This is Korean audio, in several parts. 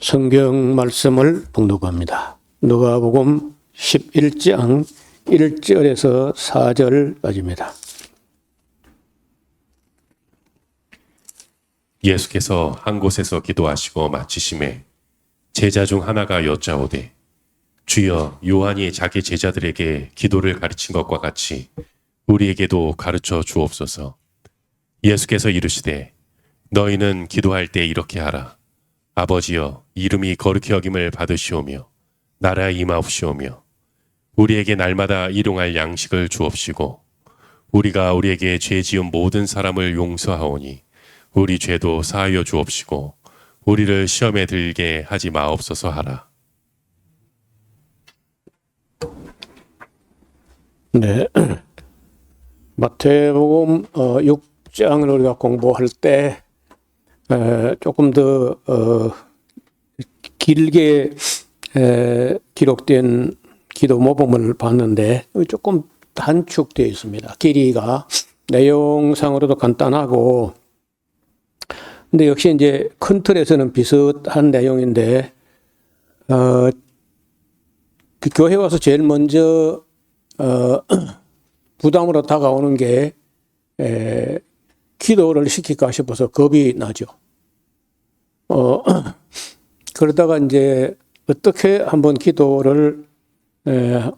성경 말씀을 봉독합니다. 누가복음 11장 1절에서 4절까지입니다. 예수께서 한 곳에서 기도하시고 마치심에 제자 중 하나가 여짜오되 주여, 요한이 자기 제자들에게 기도를 가르친 것과 같이 우리에게도 가르쳐 주옵소서. 예수께서 이르시되 너희는 기도할 때 이렇게 하라. 아버지여, 이름이 거룩히 여김을 받으시오며 나라에 임하옵시오며 우리에게 날마다 일용할 양식을 주옵시고 우리가 우리에게 죄 지은 모든 사람을 용서하오니 우리 죄도 사하여 주옵시고 우리를 시험에 들게 하지 마옵소서 하라. 네, 마태복음 6장을 우리가 공부할 때 조금 더 길게 기록된 기도 모범을 봤는데 조금 단축되어 있습니다. 길이가 내용상으로도 간단하고, 근데 역시 이제 큰 틀에서는 비슷한 내용인데, 그 교회 와서 제일 먼저 부담으로 다가오는 게 기도를 시킬까 싶어서 겁이 나죠. 그러다가 이제 어떻게 한번 기도를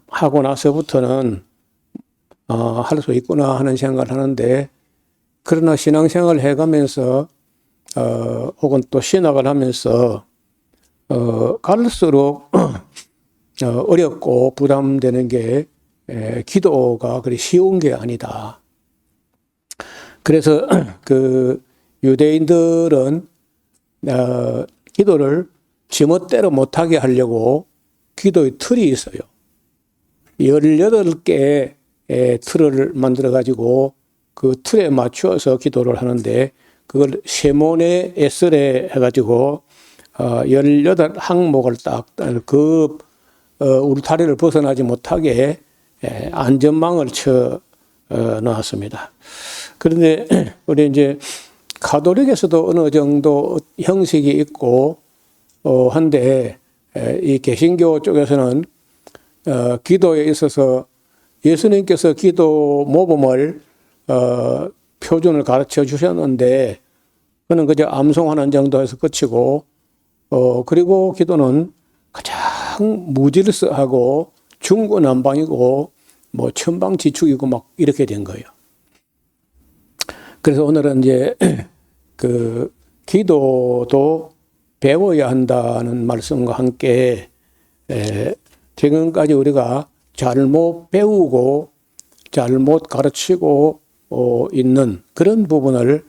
하고 나서부터는 할 수 있구나 하는 생각을 하는데, 그러나 신앙생활을 해가면서 혹은 또 신학을 하면서 갈수록 어렵고 부담되는 게 기도가 그리 쉬운 게 아니다. 그래서 그 유대인들은 기도를 지멋대로 못하게 하려고 기도의 틀이 있어요. 18개의 틀을 만들어 가지고 그 틀에 맞추어서 기도를 하는데, 그걸 세모네 에스레 해가지고 18항목을 딱 그 울타리를 벗어나지 못하게 안전망을 쳐 놨습니다. 그런데 우리 이제 가톨릭에서도 어느 정도 형식이 있고 한데, 이 개신교 쪽에서는 기도에 있어서 예수님께서 기도 모범을 표준을 가르쳐 주셨는데, 그는 그저 암송하는 정도에서 그치고, 그리고 기도는 가장 무질서하고 중구난방이고 뭐 천방지축이고 막 이렇게 된 거예요. 그래서 오늘은 이제 그 기도도 배워야 한다는 말씀과 함께 지금까지 우리가 잘못 배우고 잘못 가르치고 있는 그런 부분을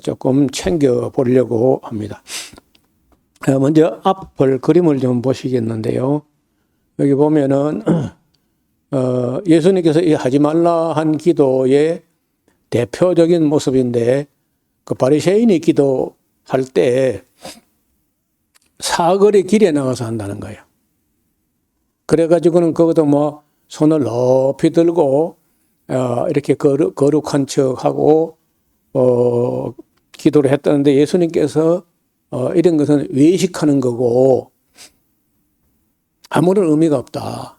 조금 챙겨 보려고 합니다. 먼저 앞을 그림을 좀 보시겠는데요. 여기 보면은 예수님께서 이 하지 말라 한 기도의 대표적인 모습인데, 그 바리새인이 기도할 때 사거리 길에 나가서 한다는 거예요. 그래가지고는 그것도 뭐 손을 높이 들고 이렇게 거룩한 척하고 기도를 했다는데, 예수님께서 이런 것은 외식하는 거고 아무런 의미가 없다.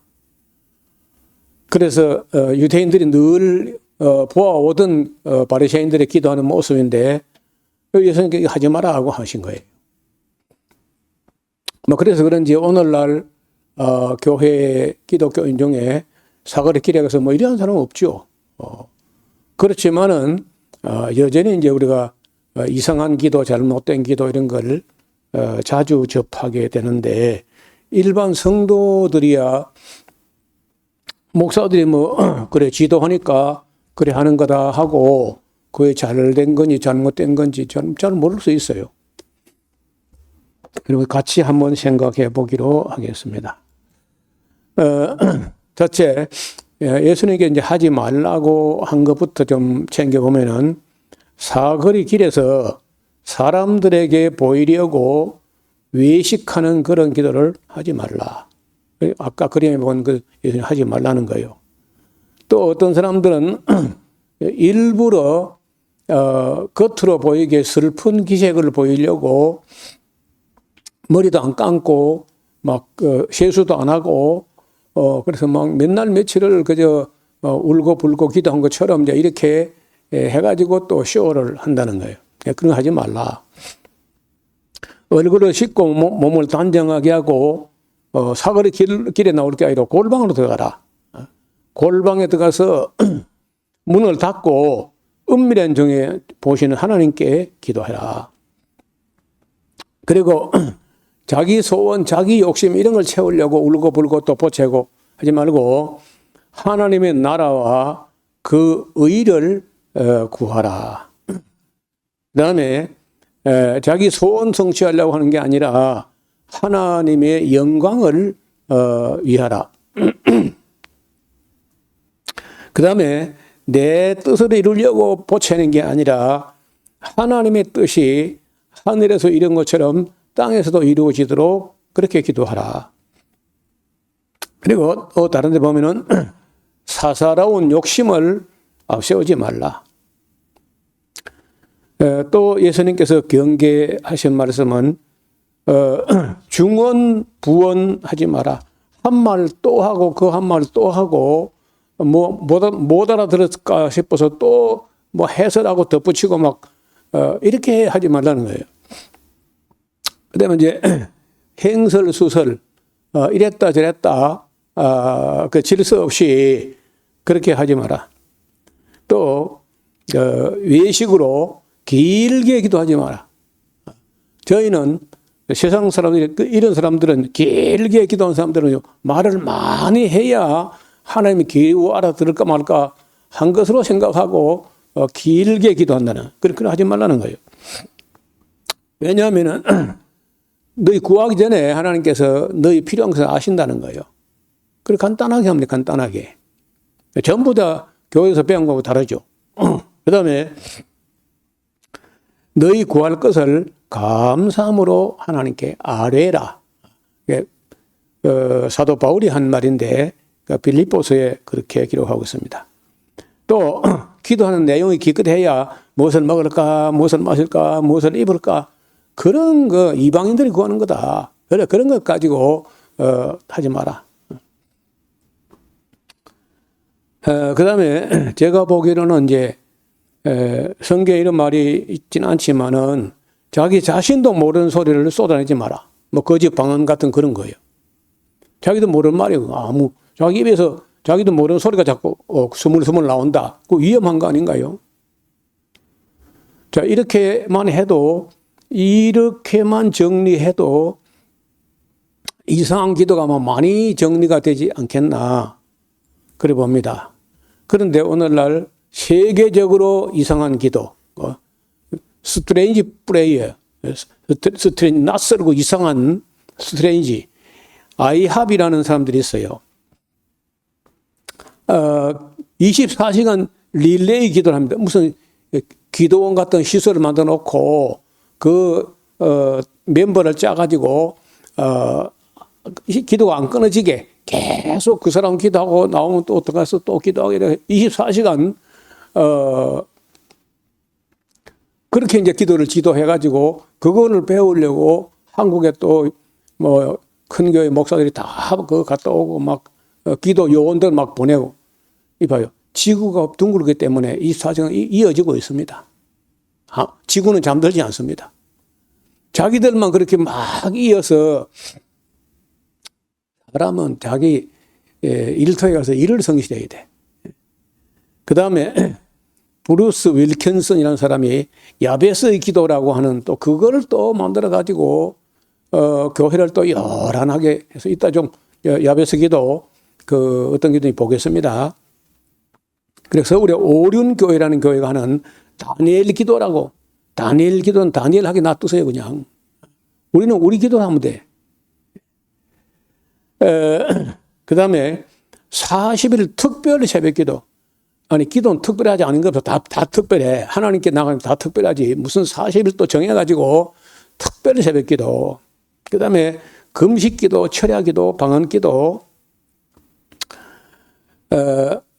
그래서 유대인들이 늘 보아오던 바리새인들의 기도하는 모습인데, 예수님께서 하지 마라 하고 하신 거예요. 뭐 그래서 그런지 오늘날 교회 기독교인 중에 사거리 길에 가서 뭐 이러한 사람은 없죠. 그렇지만은 여전히 이제 우리가 이상한 기도, 잘못된 기도 이런 걸 자주 접하게 되는데, 일반 성도들이야 목사들이 뭐 그래 지도하니까 그래 하는 거다 하고 그게 잘된 건지 잘못된 건지 잘 모를 수 있어요. 그리고 같이 한번 생각해 보기로 하겠습니다. 첫째, 예수님께 이제 하지 말라고 한 것부터 좀 챙겨보면은, 사거리 길에서 사람들에게 보이려고 외식하는 그런 기도를 하지 말라. 아까 그림에 본 그 예수님 하지 말라는 거예요. 또 어떤 사람들은 일부러 겉으로 보이게 슬픈 기색을 보이려고 머리도 안 감고 막 세수도 안 하고 그래서 막 맨날 며칠을 그저 울고 불고 기도한 것처럼 이제 이렇게 해가지고 또 쇼를 한다는 거예요. 그런 거 하지 말라. 얼굴을 씻고 몸을 단정하게 하고 사거리 길에 나올 게 아니라 골방으로 들어가라. 골방에 들어가서 문을 닫고 은밀한 중에 보시는 하나님께 기도해라. 그리고 자기 소원, 자기 욕심 이런 걸 채우려고 울고 불고 또 보채고 하지 말고 하나님의 나라와 그 의를 구하라. 그 다음에 자기 소원 성취하려고 하는 게 아니라 하나님의 영광을 위하라. 그 다음에 내 뜻을 이루려고 보채는 게 아니라 하나님의 뜻이 하늘에서 이룬 것처럼 땅에서도 이루어지도록 그렇게 기도하라. 그리고 또 다른 데 보면은 사사로운 욕심을 앞세우지 말라. 또 예수님께서 경계하신 말씀은 중언 부언하지 마라. 한 말 또 하고 그 한 말 또 하고 못 알아들을까 싶어서 또 뭐 해설하고 덧붙이고 막 이렇게 하지 말라는 거예요. 그다음에 이제 행설수설 이랬다 저랬다 그 질서 없이 그렇게 하지 마라. 또 외식으로 길게 기도하지 마라. 저희는 세상 사람들이 이런 사람들은 길게 기도하는 사람들은 말을 많이 해야 하나님이 기워 알아들을까 말까 한 것으로 생각하고 길게 기도한다는 그렇게 하지 말라는 거예요. 왜냐하면은 너희 구하기 전에 하나님께서 너희 필요한 것을 아신다는 거예요. 그렇게 간단하게 합니다. 간단하게. 전부 다 교회에서 배운 거하고 다르죠. 그 다음에 너희 구할 것을 감사함으로 하나님께 아뢰라. 사도 바울이 한 말인데 빌립보서에 그렇게 기록하고 있습니다. 또 기도하는 내용이 기껏해야 무엇을 먹을까, 무엇을 마실까, 무엇을 입을까 그런 거 이방인들이 구하는 거다. 그래 그런 것 가지고 하지 마라. 그 다음에 제가 보기로는 이제 성경에 이런 말이 있지는 않지만은 자기 자신도 모르는 소리를 쏟아내지 마라. 뭐 거짓 방언 같은 그런 거예요. 자기도 모르는 말이고 자기 입에서 자기도 모르는 소리가 자꾸 스물스물 나온다. 그 위험한 거 아닌가요? 자, 이렇게만 정리해도 이상한 기도가 많이 정리가 되지 않겠나 그래 봅니다. 그런데 오늘날 세계적으로 이상한 기도, 스트레인지 프레이어, 스트레인지 낯설고 이상한 스트레인지 아이합이라는 사람들이 있어요. 24시간 릴레이 기도를 합니다. 무슨 기도원 같은 시설을 만들어 놓고 멤버를 짜가지고 기도가 안 끊어지게 계속 그 사람 기도하고 나오면 또 들어가서 또 기도하고 이렇게 24시간 그렇게 이제 기도를 지도해가지고 그거를 배우려고 한국에 또 뭐 큰 교회 목사들이 다 그거 갔다 오고 막 기도 요원들 막 보내고 이봐요. 지구가 둥글기 때문에 24시간 이어지고 있습니다. 지구는 잠들지 않습니다. 자기들만 그렇게 막 이어서 사람은 자기 일터에 가서 일을 성실해야 돼. 그 다음에 브루스 윌킨슨이라는 사람이 야베스의 기도라고 하는 또 그거를 또 만들어 가지고 교회를 또 요란하게 해서 이따 좀 야베스 기도 어떤 기도인지 보겠습니다. 그래서 서울에 오륜교회라는 교회가 하는 다니엘 기도라고 다니엘 기도는 다니엘하게 놔두세요 그냥. 우리는 우리 기도를 하면 돼. 그 다음에 40일 특별 새벽 기도. 아니 기도는 특별하지 않은 것도 다 특별해. 하나님께 나가면 다 특별하지. 무슨 40일 또 정해가지고 특별 새벽 기도. 그 다음에 금식 기도, 철야 기도, 방언 기도.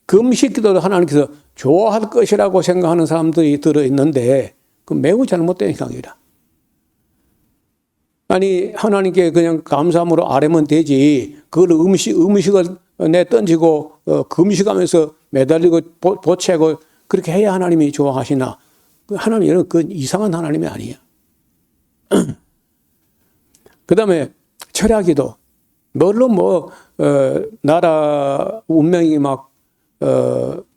금식 기도도 하나님께서 좋아할 것이라고 생각하는 사람들이 들어있는데 그 매우 잘못된 생각이라. 아니 하나님께 그냥 감사함으로 아뢰면 되지. 그걸 음식을 내 던지고 금식하면서 매달리고 보채고 그렇게 해야 하나님이 좋아하시나? 하나님은 그 이상한 하나님이 아니에요. 그다음에 철야기도. 물론 나라 운명이 막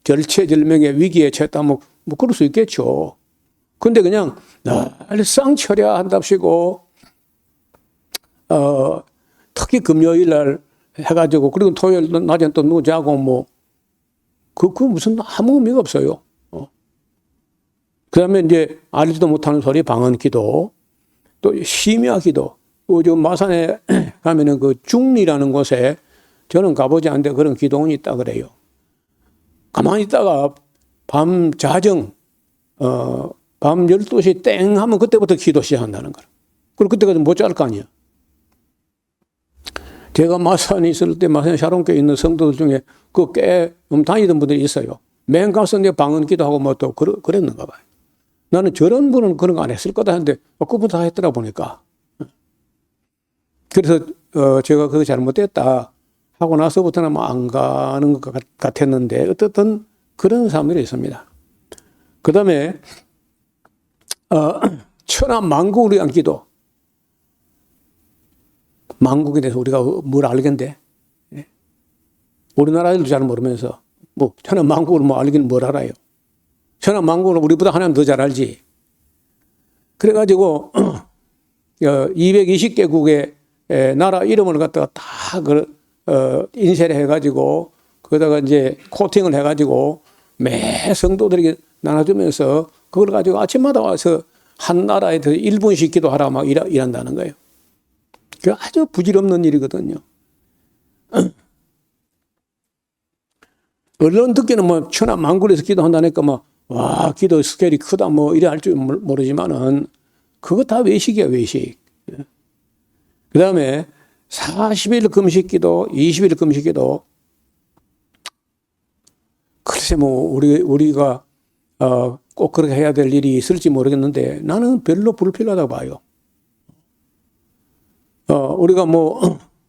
절체절명의 위기에 처했다 뭐 그럴 수 있겠죠. 근데 그냥 날상 철야한답시고 특히 금요일 날 해가지고 그리고 토요일 낮엔 또 누구 자고 그 무슨 아무 의미가 없어요. 그다음에 이제 알지도 못하는 소리 방언기도, 또 심야기도. 요즘 마산에 가면은 그 중리라는 곳에 저는 가보지 않는데 그런 기도원이 있다 그래요. 가만히 있다가 밤 자정 밤 12시 땡 하면 그때부터 기도 시작한다는 거라. 그리고 그때까지 못 잘 거 아니야. 제가 마산에 있을 때 마산 샤론교에 있는 성도들 중에 꽤 다니던 분들이 있어요. 맨 가서 이제 방언 기도하고 또 그랬는가 봐요. 나는 저런 분은 그런 거 안 했을 거다 했는데 그분 다 했더라 보니까. 그래서 제가 그거 잘못됐다 하고 나서부터는 안 가는 것 같았는데 어떻든 그런 사람들이 있습니다. 그 다음에 천하 만국을 위한 기도. 만국에 대해서 우리가 뭘 알겠는데, 우리나라들도 잘 모르면서 천하 만국을 알기는 뭘 알아요. 천하 만국을 우리보다 하나님 더 잘 알지. 그래가지고 220개국의 나라 이름을 갖다가 다 인쇄를 해가지고 거기다가 이제 코팅을 해가지고 매 성도들에게 나눠주면서 그걸 가지고 아침마다 와서 한 나라에 더 1분씩 기도하라 막 이란다는 거예요. 그 아주 부질없는 일이거든요. 언론 듣기는 천하 만국에서 기도한다니까 와 기도 스케일이 크다 이래 할 줄 모르지만은 그거 다 외식이야 외식. 그 다음에 40일 금식기도, 20일 금식기도. 글쎄 우리가 꼭 그렇게 해야 될 일이 있을지 모르겠는데 나는 별로 불필요하다고 봐요. 우리가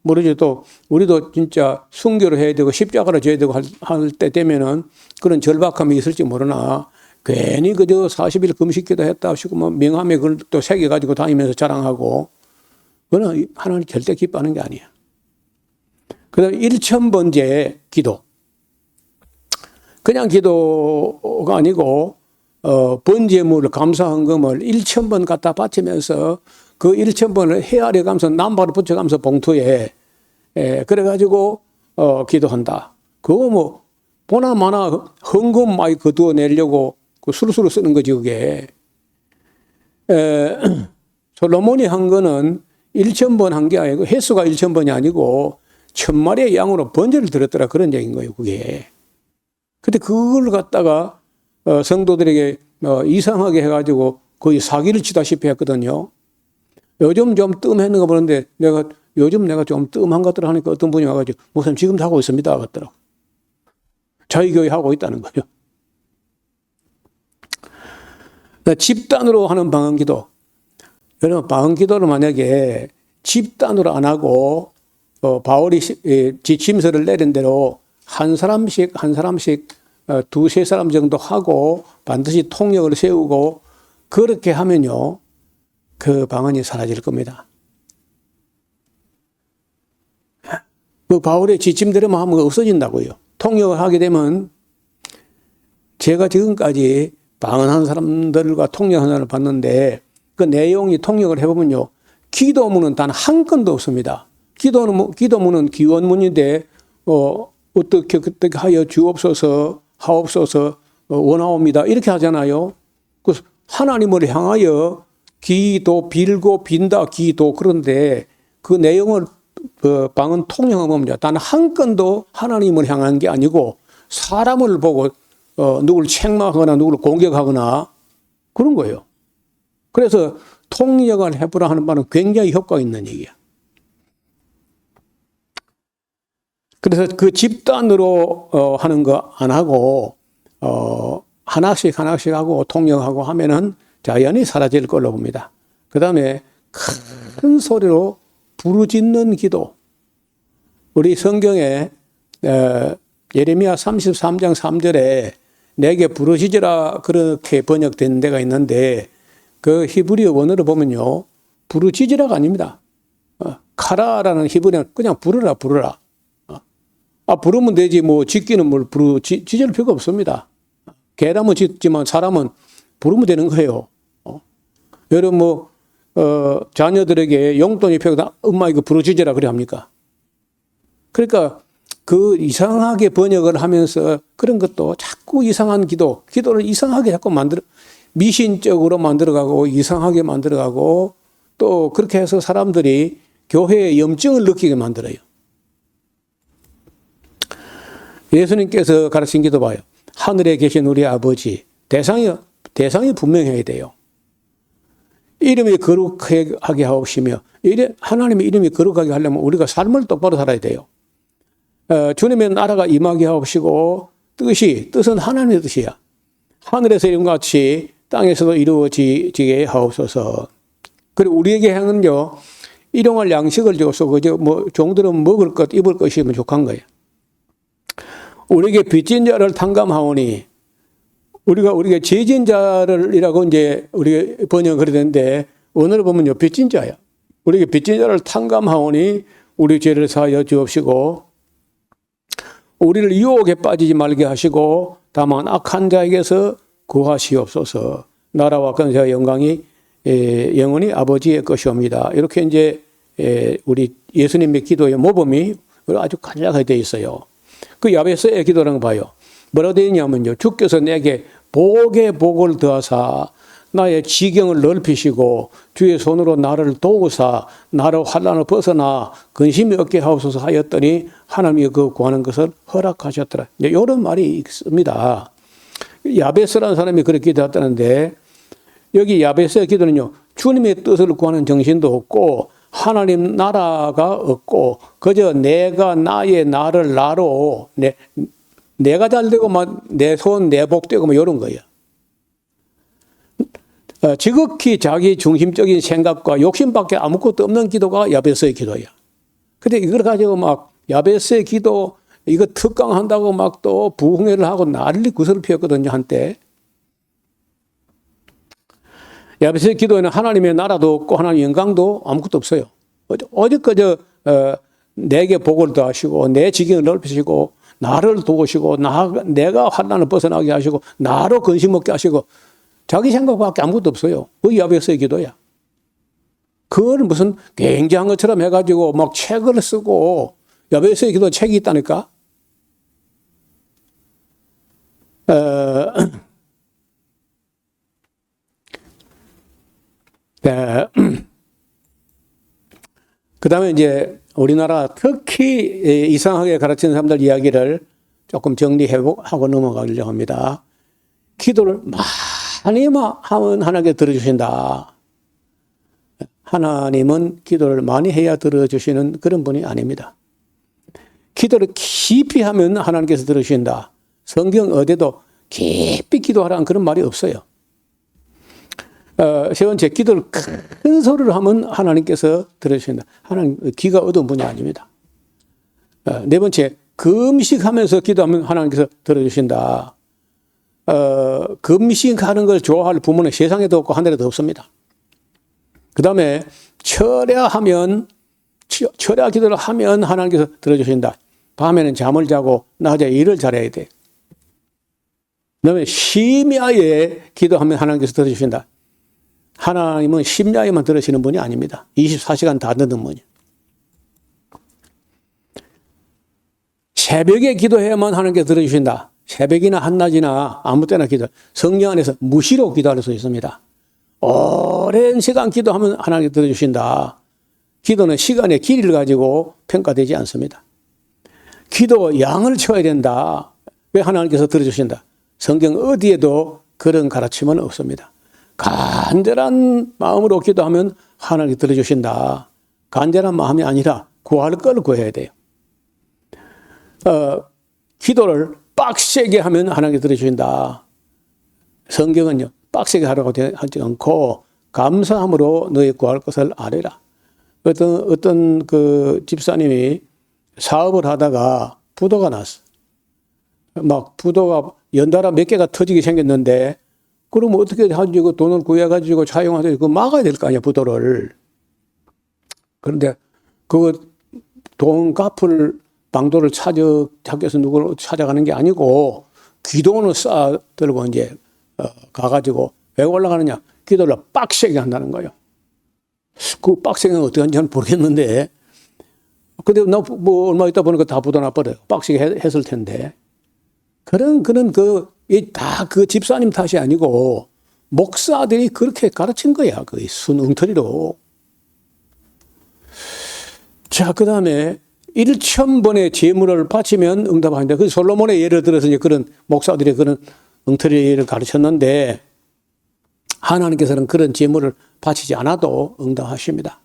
모르지 또 우리도 진짜 순교를 해야 되고 십자가를 져야 되고 할 때 되면은 그런 절박함이 있을지 모르나 괜히 그저 40일 금식기도 했다 하시고 명함에 그걸 또 새겨가지고 다니면서 자랑하고 그거는 하나님 절대 기뻐하는 게 아니야. 그 다음에 1000번째 기도. 그냥 기도가 아니고 번제물 감사헌금을 1000번 갖다 바치면서 그 1000번을 헤아려 가면서 남바로 붙여가면서 봉투에 그래가지고 기도한다. 그거 보나마나 헌금 많이 거두어 내려고 그 수루수루 쓰는 거지 그게. 솔로몬이 한 거는 1000번 한 게 아니고 횟수가 1000번이 아니고 1000마리의 양으로 번제를 드렸더라 그런 얘기인 거예요 그게. 근데 그걸 갖다가 성도들에게 이상하게 해가지고 거의 사기를 치다시피 했거든요. 요즘 좀 뜸했는 거 보는데 요즘 내가 좀 뜸한 것들 하니까 어떤 분이 와가지고 목사님 지금도 하고 있습니다 하더라고. 저희 교회 하고 있다는 거죠. 집단으로 하는 방언기도. 여러분 방언기도를 만약에 집단으로 안 하고 바울이 지침서를 내린 대로 한 사람씩 두세 사람 정도 하고 반드시 통역을 세우고 그렇게 하면요 그 방언이 사라질 겁니다. 그 바울의 지침대로만 하면 없어진다고요. 통역을 하게 되면 제가 지금까지 방언한 사람들과 통역한 사람을 봤는데 그 내용이 통역을 해보면요 기도문은 단 한 건도 없습니다. 기도문은 기원문인데 어떻게 하여 주옵소서 하옵소서 원하옵니다 이렇게 하잖아요. 그 하나님을 향하여 기도 빌고 빈다 기도. 그런데 그 내용을 방언 통역을 보면 단 한 건도 하나님을 향한 게 아니고 사람을 보고 누구를 책망하거나 누구를 공격하거나 그런 거예요. 그래서 통역을 해보라 하는 말은 굉장히 효과가 있는 얘기야. 그래서 그 집단으로 하는 거 안 하고 하나씩 하고 통역하고 하면은 자연히 사라질 걸로 봅니다. 그 다음에 큰 소리로 부르짖는 기도. 우리 성경에 예레미야 33장 3절에 내게 부르짖으라 그렇게 번역된 데가 있는데 그 히브리어 원어로 보면요. 부르짖으라가 아닙니다. 카라라는 히브리어는 그냥 부르라. 부르면 되지 뭐 짖기는 뭘 짖을 필요가 없습니다. 개라면 짖지만 사람은 부르면 되는 거예요. 여러분 자녀들에게 용돈이 필요하다. 엄마 이거 부르짖으라 그래 합니까? 그러니까 그 이상하게 번역을 하면서 그런 것도 자꾸 이상한 기도를 이상하게 자꾸 미신적으로 만들어가고 이상하게 만들어가고 또 그렇게 해서 사람들이 교회에 염증을 느끼게 만들어요. 예수님께서 가르친 기도 봐요. 하늘에 계신 우리 아버지. 대상이 분명해야 돼요. 이름이 거룩하게 하옵시며 하나님의 이름이 거룩하게 하려면 우리가 삶을 똑바로 살아야 돼요. 주님의 나라가 임하게 하옵시고 뜻은 하나님의 뜻이야. 하늘에서 이름과 같이 땅에서도 이루어지게 하옵소서. 그리고 우리에게 행은요 일용할 양식을 줘서 그저 종들은 먹을 것 입을 것이면 족한 거예요. 우리에게 빚진 자를 탕감하오니 우리가 죄진 자를이라고 이제 우리가 번역을 그러는데 원어를 보면요 빚진 자야. 우리에게 빚진 자를 탕감하오니 우리 죄를 사하여 주옵시고 우리를 유혹에 빠지지 말게 하시고 다만 악한 자에게서 구하시옵소서. 나라와 권세와 영광이 영원히 아버지의 것이옵니다. 이렇게 이제 우리 예수님의 기도의 모범이 아주 간략하게 되어 있어요. 그 야베스의 기도라는 거 봐요. 뭐라고 되어 있냐면요. 주께서 내게 복에 복을 더하사 나의 지경을 넓히시고 주의 손으로 나를 도우사 나를 환난을 벗어나 근심이 없게 하옵소서 하였더니 하나님이 그 구하는 것을 허락하셨더라. 이런 말이 있습니다. 야베스라는 사람이 그렇게 기도했다는데 여기 야베스의 기도는요. 주님의 뜻을 구하는 정신도 없고 하나님 나라가 없고 그저 내가 나를 나로 내가 잘 되고 내 손 내 복 되고 이런 거예요. 지극히 자기 중심적인 생각과 욕심밖에 아무것도 없는 기도가 야베스의 기도예요. 근데 이걸 가지고 야베스의 기도 이거 특강한다고 또 부흥회를 하고 난리 구설을 피웠거든요 한때. 야베스의 기도에는 하나님의 나라도 없고 하나님의 영광도 아무것도 없어요. 오직 그저 내게 복을 더하시고 내 지경을 넓히시고 나를 도우시고 내가 환난을 벗어나게 하시고 나로 근심 없게 하시고 자기 생각밖에 아무것도 없어요. 그 야베스의 기도야. 그걸 무슨 굉장한 것처럼 해가지고 책을 쓰고 야베스의 기도 책이 있다니까. 그 다음에 이제 우리나라 특히 이상하게 가르치는 사람들 이야기를 조금 정리하고 넘어가려고 합니다. 기도를 많이 하면 하나님께 들어주신다. 하나님은 기도를 많이 해야 들어주시는 그런 분이 아닙니다. 기도를 깊이 하면 하나님께서 들어주신다. 성경 어디도 깊이 기도하라는 그런 말이 없어요. 세 번째, 기도를 큰 소리로 하면 하나님께서 들어주신다. 하나님 귀가 어두운 분이 아닙니다. 네 번째, 금식하면서 기도하면 하나님께서 들어주신다. 금식하는 걸 좋아할 부모는 세상에도 없고 하늘에도 없습니다. 그 다음에 철야 기도를 하면 하나님께서 들어주신다. 밤에는 잠을 자고 낮에 일을 잘해야 돼. 그 다음에 심야에 기도하면 하나님께서 들어주신다. 하나님은 심야에만 들으시는 분이 아닙니다. 24시간 다 듣는 분이에요. 새벽에 기도해야만 하나님께서 들어주신다. 새벽이나 한낮이나 아무 때나 기도. 성령 안에서 무시로 기도할 수 있습니다. 오랜 시간 기도하면 하나님께서 들어주신다. 기도는 시간의 길이를 가지고 평가되지 않습니다. 기도 양을 채워야 된다. 왜 하나님께서 들어주신다. 성경 어디에도 그런 가르침은 없습니다. 간절한 마음으로 기도하면 하나님이 들어주신다. 간절한 마음이 아니라 구할 걸 구해야 돼요. 기도를 빡세게 하면 하나님이 들어주신다. 성경은요, 빡세게 하라고 하지 않고 감사함으로 너희 구할 것을 아뢰라. 어떤 그 집사님이 사업을 하다가 부도가 났어. 막 부도가 연달아 몇 개가 터지게 생겼는데, 그럼 어떻게 하지? 그 돈을 구해가지고 차용하서 그 막아야 될 거 아니야, 부도를. 그런데 그 돈 갚을 방도를 찾아서 누구를 찾아가는 게 아니고 기도원을 쌓아 들고 이제 가가지고 왜 올라가느냐? 기도를 빡세게 한다는 거예요. 그 빡세게 어떻게 하는지 모르겠는데, 근데 나 뭐 얼마 있다 보니까 다 부도나 버려요. 빡세게 했을 텐데. 그런 다 그 집사님 탓이 아니고 목사들이 그렇게 가르친 거야. 그 순응터리로. 자, 그 다음에 1,000번의 제물을 바치면 응답합니다. 그 솔로몬의 예를 들어서 이제 그런 목사들이 그런 응터리를 가르쳤는데, 하나님께서는 그런 제물을 바치지 않아도 응답하십니다.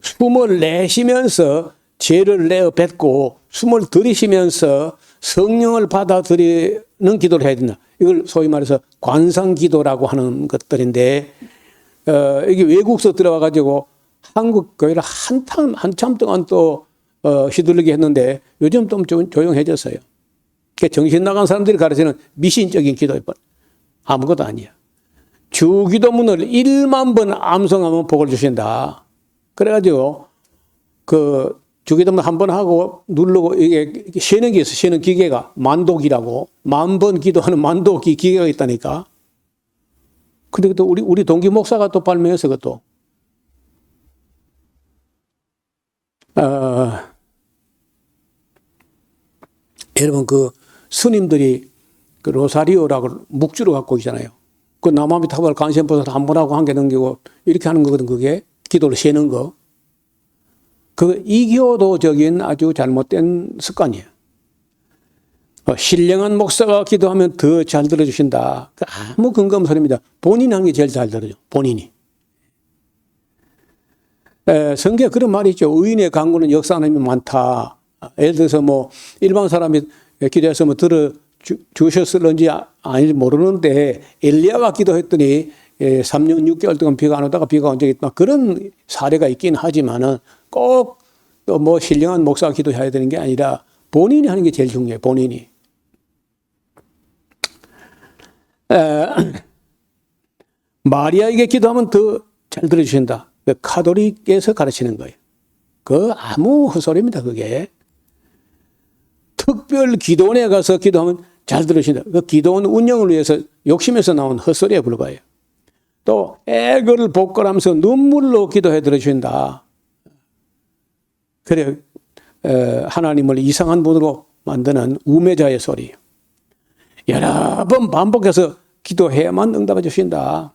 숨을 내쉬면서 죄를 내어 뱉고 숨을 들이쉬면서 성령을 받아들이는 기도를 해야 된다. 이걸 소위 말해서 관상기도라고 하는 것들인데, 이게 외국서 들어와가지고 한국 교회를 한참 동안 또 휘둘리게 했는데 요즘 좀 조용해졌어요. 그러니까 정신 나간 사람들이 가르치는 미신적인 기도일 뿐 아무것도 아니야. 주기도문을 1만 번 암송하면 복을 주신다. 그래가지고 그 주기도문 한 번 하고 누르고 이게 쉬는 게 있어. 쉬는 기계가 만독이라고 10,000번 기도하는 만독이 기계가 있다니까. 근데 또 우리 동기 목사가 또 발명해서 그것도 여러분 그 스님들이 그 로사리오라고 묵주를 갖고 있잖아요. 그 남아미 타발 간센버섯 한 번 하고 한 개 넘기고 이렇게 하는 거거든. 그게 기도를 세는 거. 그 이교도적인 아주 잘못된 습관이에요. 신령한 목사가 기도하면 더 잘 들어주신다. 아무 근거 없는 소리입니다. 본인이 하는 게 제일 잘 들어줘. 본인이. 성경에 그런 말이 있죠. 의인의 간구는 역사하는 힘이 많다. 예를 들어서 뭐 일반 사람이 기도해서 뭐 들어주셨을런지 아닌지 모르는데 엘리야가 기도했더니 3년 6개월 동안 비가 안 오다가 비가 온 적이 있다. 그런 사례가 있긴 하지만은 꼭 또 뭐 신령한 목사가 기도해야 되는 게 아니라 본인이 하는 게 제일 중요해요. 본인이. 마리아에게 기도하면 더 잘 들어주신다. 카톨릭에서 가르치는 거예요. 그 아무 헛소리입니다. 그게. 특별 기도원에 가서 기도하면 잘 들으신다. 그 기도원 운영을 위해서 욕심에서 나온 헛소리에 불과해요. 또 애거를 복걸하면서 눈물로 기도해 들으신다. 그래 하나님을 이상한 분으로 만드는 우매자의 소리. 여러 번 반복해서 기도해야만 응답해 주신다.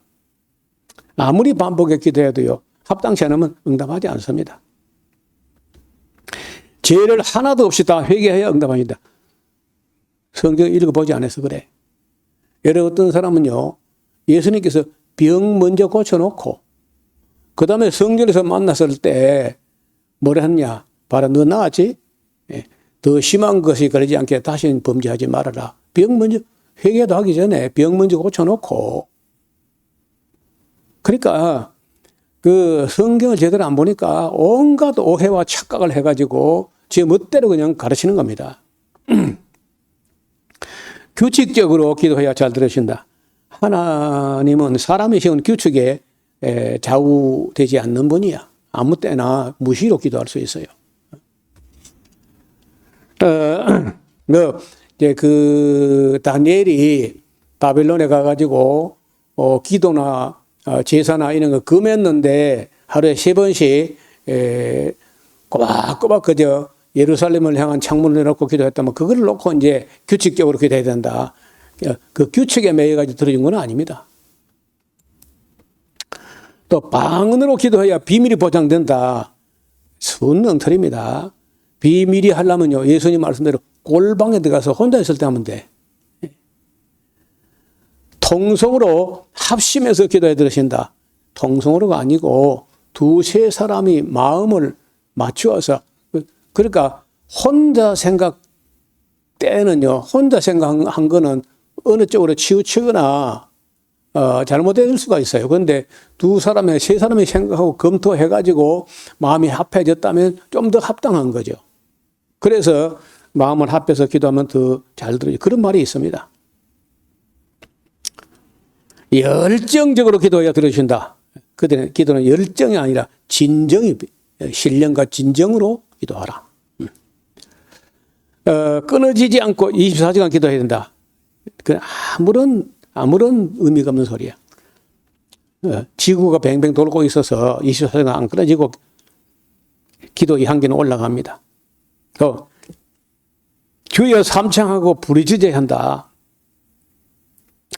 아무리 반복해 기도해도요. 합당치 않으면 응답하지 않습니다. 죄를 하나도 없이 다 회개해야 응답합니다. 성경 읽어보지 않아서 그래. 예를 어떤 사람은요. 예수님께서 병 먼저 고쳐놓고 그 다음에 성전에서 만났을 때 뭐라 했냐. 봐라 너 나았지? 더 심한 것이 그러지 않게 다시는 범죄하지 말아라. 병 먼저 회개도 하기 전에 병 먼저 고쳐놓고 그러니까 그 성경을 제대로 안 보니까 온갖 오해와 착각을 해가지고 제 멋대로 그냥 가르치는 겁니다. 규칙적으로 기도해야 잘 들으신다. 하나님은 사람이 세운 규칙에 좌우되지 않는 분이야. 아무 때나 무시로 기도할 수 있어요. 이제 그 다니엘이 바벨론에 가가지고 기도나 제사나 이런 거 금했는데 하루에 3번씩 꼬박꼬박 그저 예루살렘을 향한 창문을 놓고 기도했다면 그걸 놓고 이제 규칙적으로 기도해야 된다. 그 규칙에 매여가지고 들어준 건 아닙니다. 또 방언으로 기도해야 비밀이 보장된다. 순응틀입니다. 비밀이 하려면요. 예수님 말씀대로 골방에 들어가서 혼자 있을 때 하면 돼. 통성으로 합심해서 기도해 들으신다. 통성으로가 아니고 두세 사람이 마음을 맞추어서 그러니까 혼자 생각 때는요. 혼자 생각한 거는 어느 쪽으로 치우치거나 잘못될 수가 있어요. 그런데 두 사람의, 세 사람이 생각하고 검토해가지고 마음이 합해졌다면 좀 더 합당한 거죠. 그래서 마음을 합해서 기도하면 더 잘 들어요. 그런 말이 있습니다. 열정적으로 기도해야 들으신다. 그때는 기도는 열정이 아니라 진정이, 신령과 진정으로 기도하라. 끊어지지 않고 24시간 기도해야 된다. 그 아무런 의미가 없는 소리야. 지구가 뱅뱅 돌고 있어서 24시간 안 끊어지고 기도의 향기는 올라갑니다. 또 주여 삼창하고 부르짖어야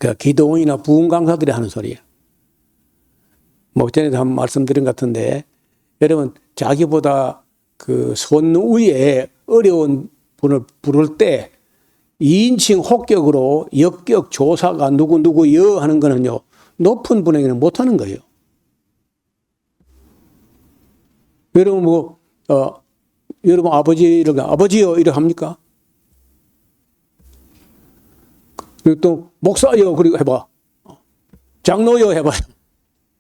그 기도원이나 부흥 강사들이 하는 소리야. 전에도 한번 말씀드린 것 같은데, 여러분 자기보다 그 손 위에 어려운 분을 부를 때 2인칭 혹격으로 역격 조사가 누구여 하는 거는요, 높은 분에게는 못하는 거예요. 여러분 여러분 아버지요 이렇게 합니까? 그리고 또 목사요 그리고 해봐. 장로요 해봐.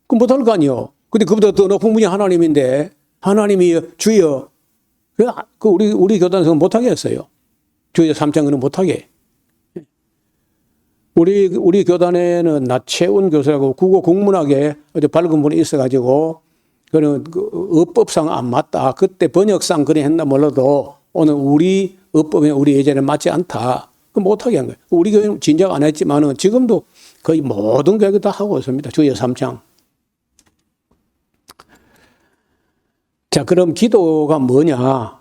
그럼 못할 거 아니요. 근데 그보다 더 높은 분이 하나님인데, 하나님이 주여. 우리 교단에서는 못하게 했어요. 주여 삼창은 못하게. 우리 교단에는 나채운 교수라고 국어 국문학에 어제 밝은 분이 있어가지고, 그는 어법상 안 맞다. 그때 번역상 그래 했나 몰라도 오늘 우리 어법에 우리 예전에 맞지 않다. 그 못하게 한 거예요. 우리 교회는 진작 안 했지만은 지금도 거의 모든 교회가 다 하고 있습니다. 주여 삼창. 자, 그럼 기도가 뭐냐?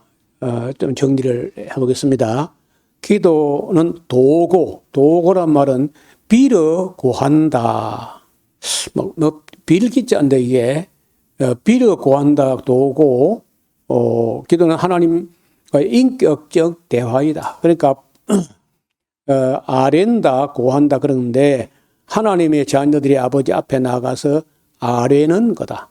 좀 정리를 해보겠습니다. 기도는 도고란 말은 빌어 구한다. 빌기자인데 이게 빌어 구한다 도고. 기도는 하나님과의 인격적 대화이다. 그러니까 아랜다 고한다 그러는데, 하나님의 자녀들이 아버지 앞에 나가서 아뢰는 거다.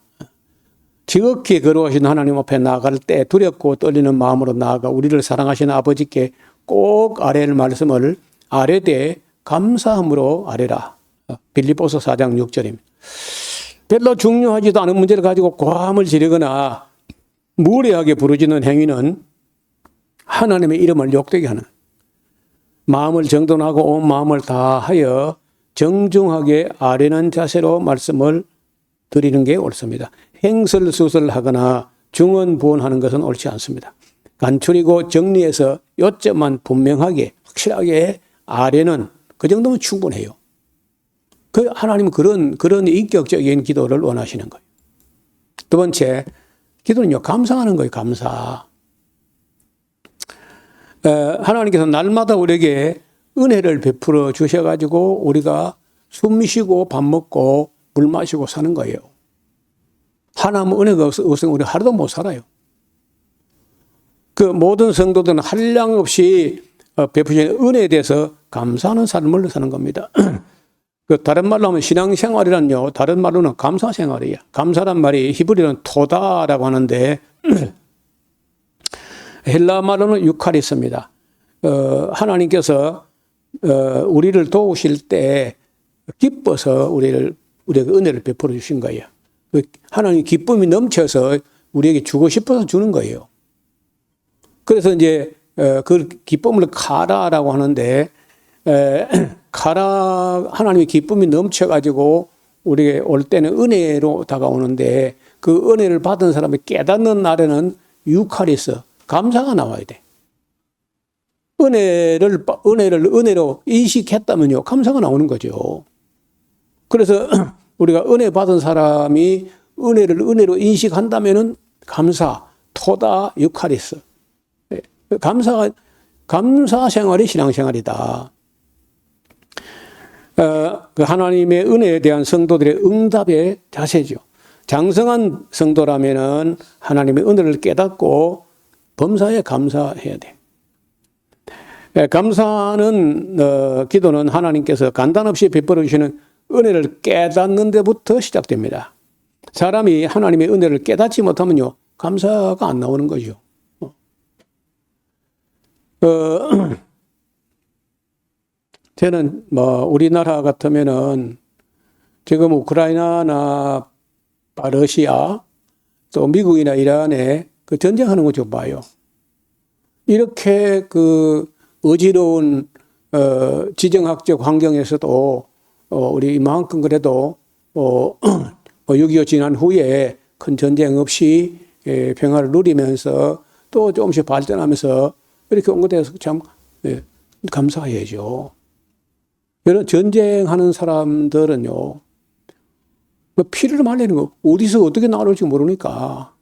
지극히 거룩하신 하나님 앞에 나아갈 때 두렵고 떨리는 마음으로 나아가 우리를 사랑하시는 아버지께 꼭 아뢰를 말씀을 아뢰되 감사함으로 아뢰라. 빌립보서 4장 6절입니다. 별로 중요하지도 않은 문제를 가지고 고함을 지르거나 무례하게 부르짖는 행위는 하나님의 이름을 욕되게 하는, 마음을 정돈하고 온 마음을 다하여 정중하게 아뢰는 자세로 말씀을 드리는 게 옳습니다. 행설수설하거나 중언부언하는 것은 옳지 않습니다. 간추리고 정리해서 요점만 분명하게 확실하게 아뢰는 그 정도면 충분해요. 하나님은 그런 인격적인 기도를 원하시는 거예요. 두 번째, 기도는요, 감사하는 거예요. 감사. 하나님께서 날마다 우리에게 은혜를 베풀어 주셔가지고 우리가 숨 쉬고 밥 먹고 물 마시고 사는 거예요. 하나님 은혜가 없으면 우리 하루도 못 살아요. 그 모든 성도들은 한량 없이 베푸신 은혜에 대해서 감사하는 삶을 사는 겁니다. 다른 말로 하면 신앙생활이란요, 다른 말로는 감사생활이에요. 감사란 말이 히브리어는 토다라고 하는데 헬라 말로는 유카리스입니다. 하나님께서 우리를 도우실 때 기뻐서 우리에게 은혜를 베풀어 주신 거예요. 하나님 기쁨이 넘쳐서 우리에게 주고 싶어서 주는 거예요. 그래서 이제 그 기쁨을 카라라고 하는데, 하나님의 기쁨이 넘쳐가지고 우리에게 올 때는 은혜로 다가오는데, 그 은혜를 받은 사람이 깨닫는 날에는 유카리스, 감사가 나와야 돼. 은혜로 인식했다면요, 감사가 나오는 거죠. 그래서 우리가 은혜 받은 사람이 은혜를 은혜로 인식한다면은 감사, 토다, 유카리스. 감사 생활이 신앙생활이다. 그 하나님의 은혜에 대한 성도들의 응답의 자세죠. 장성한 성도라면은 하나님의 은혜를 깨닫고 범사에 감사해야 돼. 감사하는 기도는 하나님께서 간단없이 베풀어 주시는 은혜를 깨닫는 데부터 시작됩니다. 사람이 하나님의 은혜를 깨닫지 못하면요, 감사가 안 나오는 거죠. 저는 우리나라 같으면은 지금 우크라이나나 러시아 또 미국이나 이란에 그 전쟁하는 거 좀 봐요. 이렇게 그 어지러운 지정학적 환경에서도 우리 이만큼 그래도 6.25 지난 후에 큰 전쟁 없이 평화를 누리면서 또 조금씩 발전하면서 이렇게 온 것에 대해서 참 감사해야죠. 이런 전쟁하는 사람들은요, 피를 말리는 거 어디서 어떻게 나올지 모르니까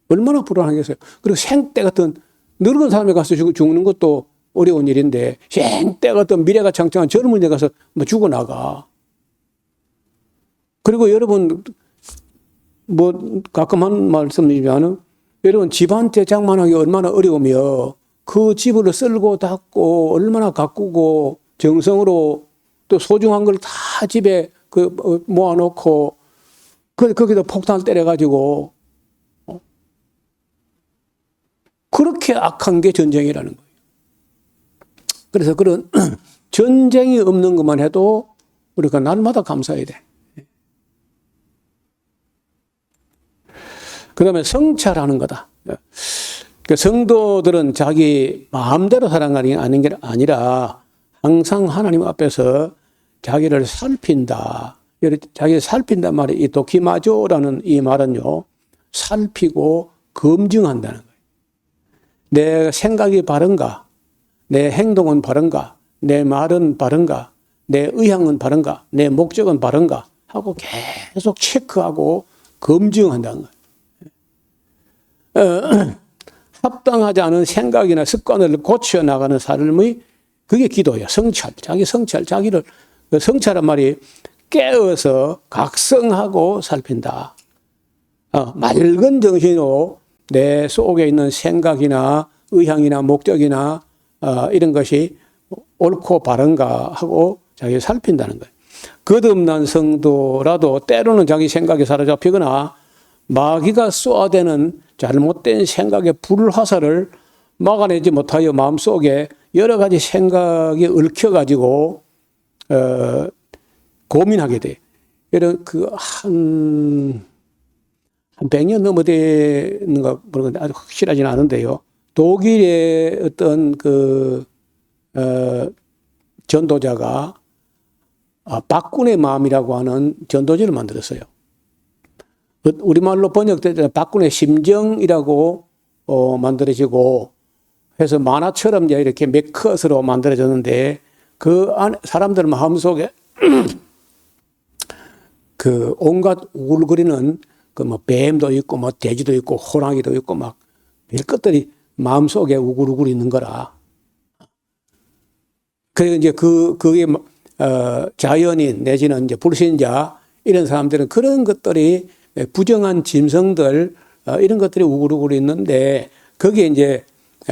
얼마나 불안하겠어요. 그리고 생때 같은 늙은 사람이 가서 죽는 것도 어려운 일인데 생때 같은 미래가 창창한 젊은 애 가서 뭐 죽어나가. 그리고 여러분 뭐 가끔 한 말씀이지만은 여러분 집 한 채 장만하기 얼마나 어려우며 그 집을 쓸고 닦고 얼마나 가꾸고 정성으로 또 소중한 걸 다 집에 모아놓고 거기다 폭탄 때려가지고 그렇게 악한 게 전쟁이라는 거예요. 그래서 그런 전쟁이 없는 것만 해도 우리가 날마다 감사해야 돼. 그 다음에 성찰하는 거다. 그 성도들은 자기 마음대로 살아가는 게 아니라 항상 하나님 앞에서 자기를 살핀다. 자기를 살핀단 말이 이 도키마조라는 이 말은요, 살피고 검증한다는 거예요. 내 생각이 바른가? 내 행동은 바른가? 내 말은 바른가? 내 의향은 바른가? 내 목적은 바른가? 하고 계속 체크하고 검증한다는 거예요. 합당하지 않은 생각이나 습관을 고쳐나가는 삶의 그게 기도예요. 성찰. 자기 성찰. 자기를, 성찰한 말이 깨어서 각성하고 살핀다. 맑은 정신으로 내 속에 있는 생각이나 의향이나 목적이나 이런 것이 옳고 바른가 하고 자기 살핀다는 거예요. 거듭난 성도라도 때로는 자기 생각에 사로잡히거나 마귀가 쏘아대는 잘못된 생각의 불화살을 막아내지 못하여 마음속에 여러 가지 생각이 얽혀가지고 고민하게 돼. 이런 한 100년 넘어되는가 모르겠는데 아주 확실하지는 않은데요. 독일의 어떤 전도자가 박군의 마음이라고 하는 전도지를 만들었어요. 우리말로 번역될 때 박군의 심정이라고 만들어지고 해서 만화처럼 이렇게 몇 컷으로 만들어졌는데 그 안에 사람들 마음속에 그 온갖 우글거리는 뭐 뱀도 있고 뭐 돼지도 있고 호랑이도 있고 막 별 것들이 마음속에 우글우글 있는 거라. 그래서 이제 그게 자연인 내지는 이제 불신자 이런 사람들은 그런 것들이 부정한 짐승들 이런 것들이 우글우글 있는데 거기에 이제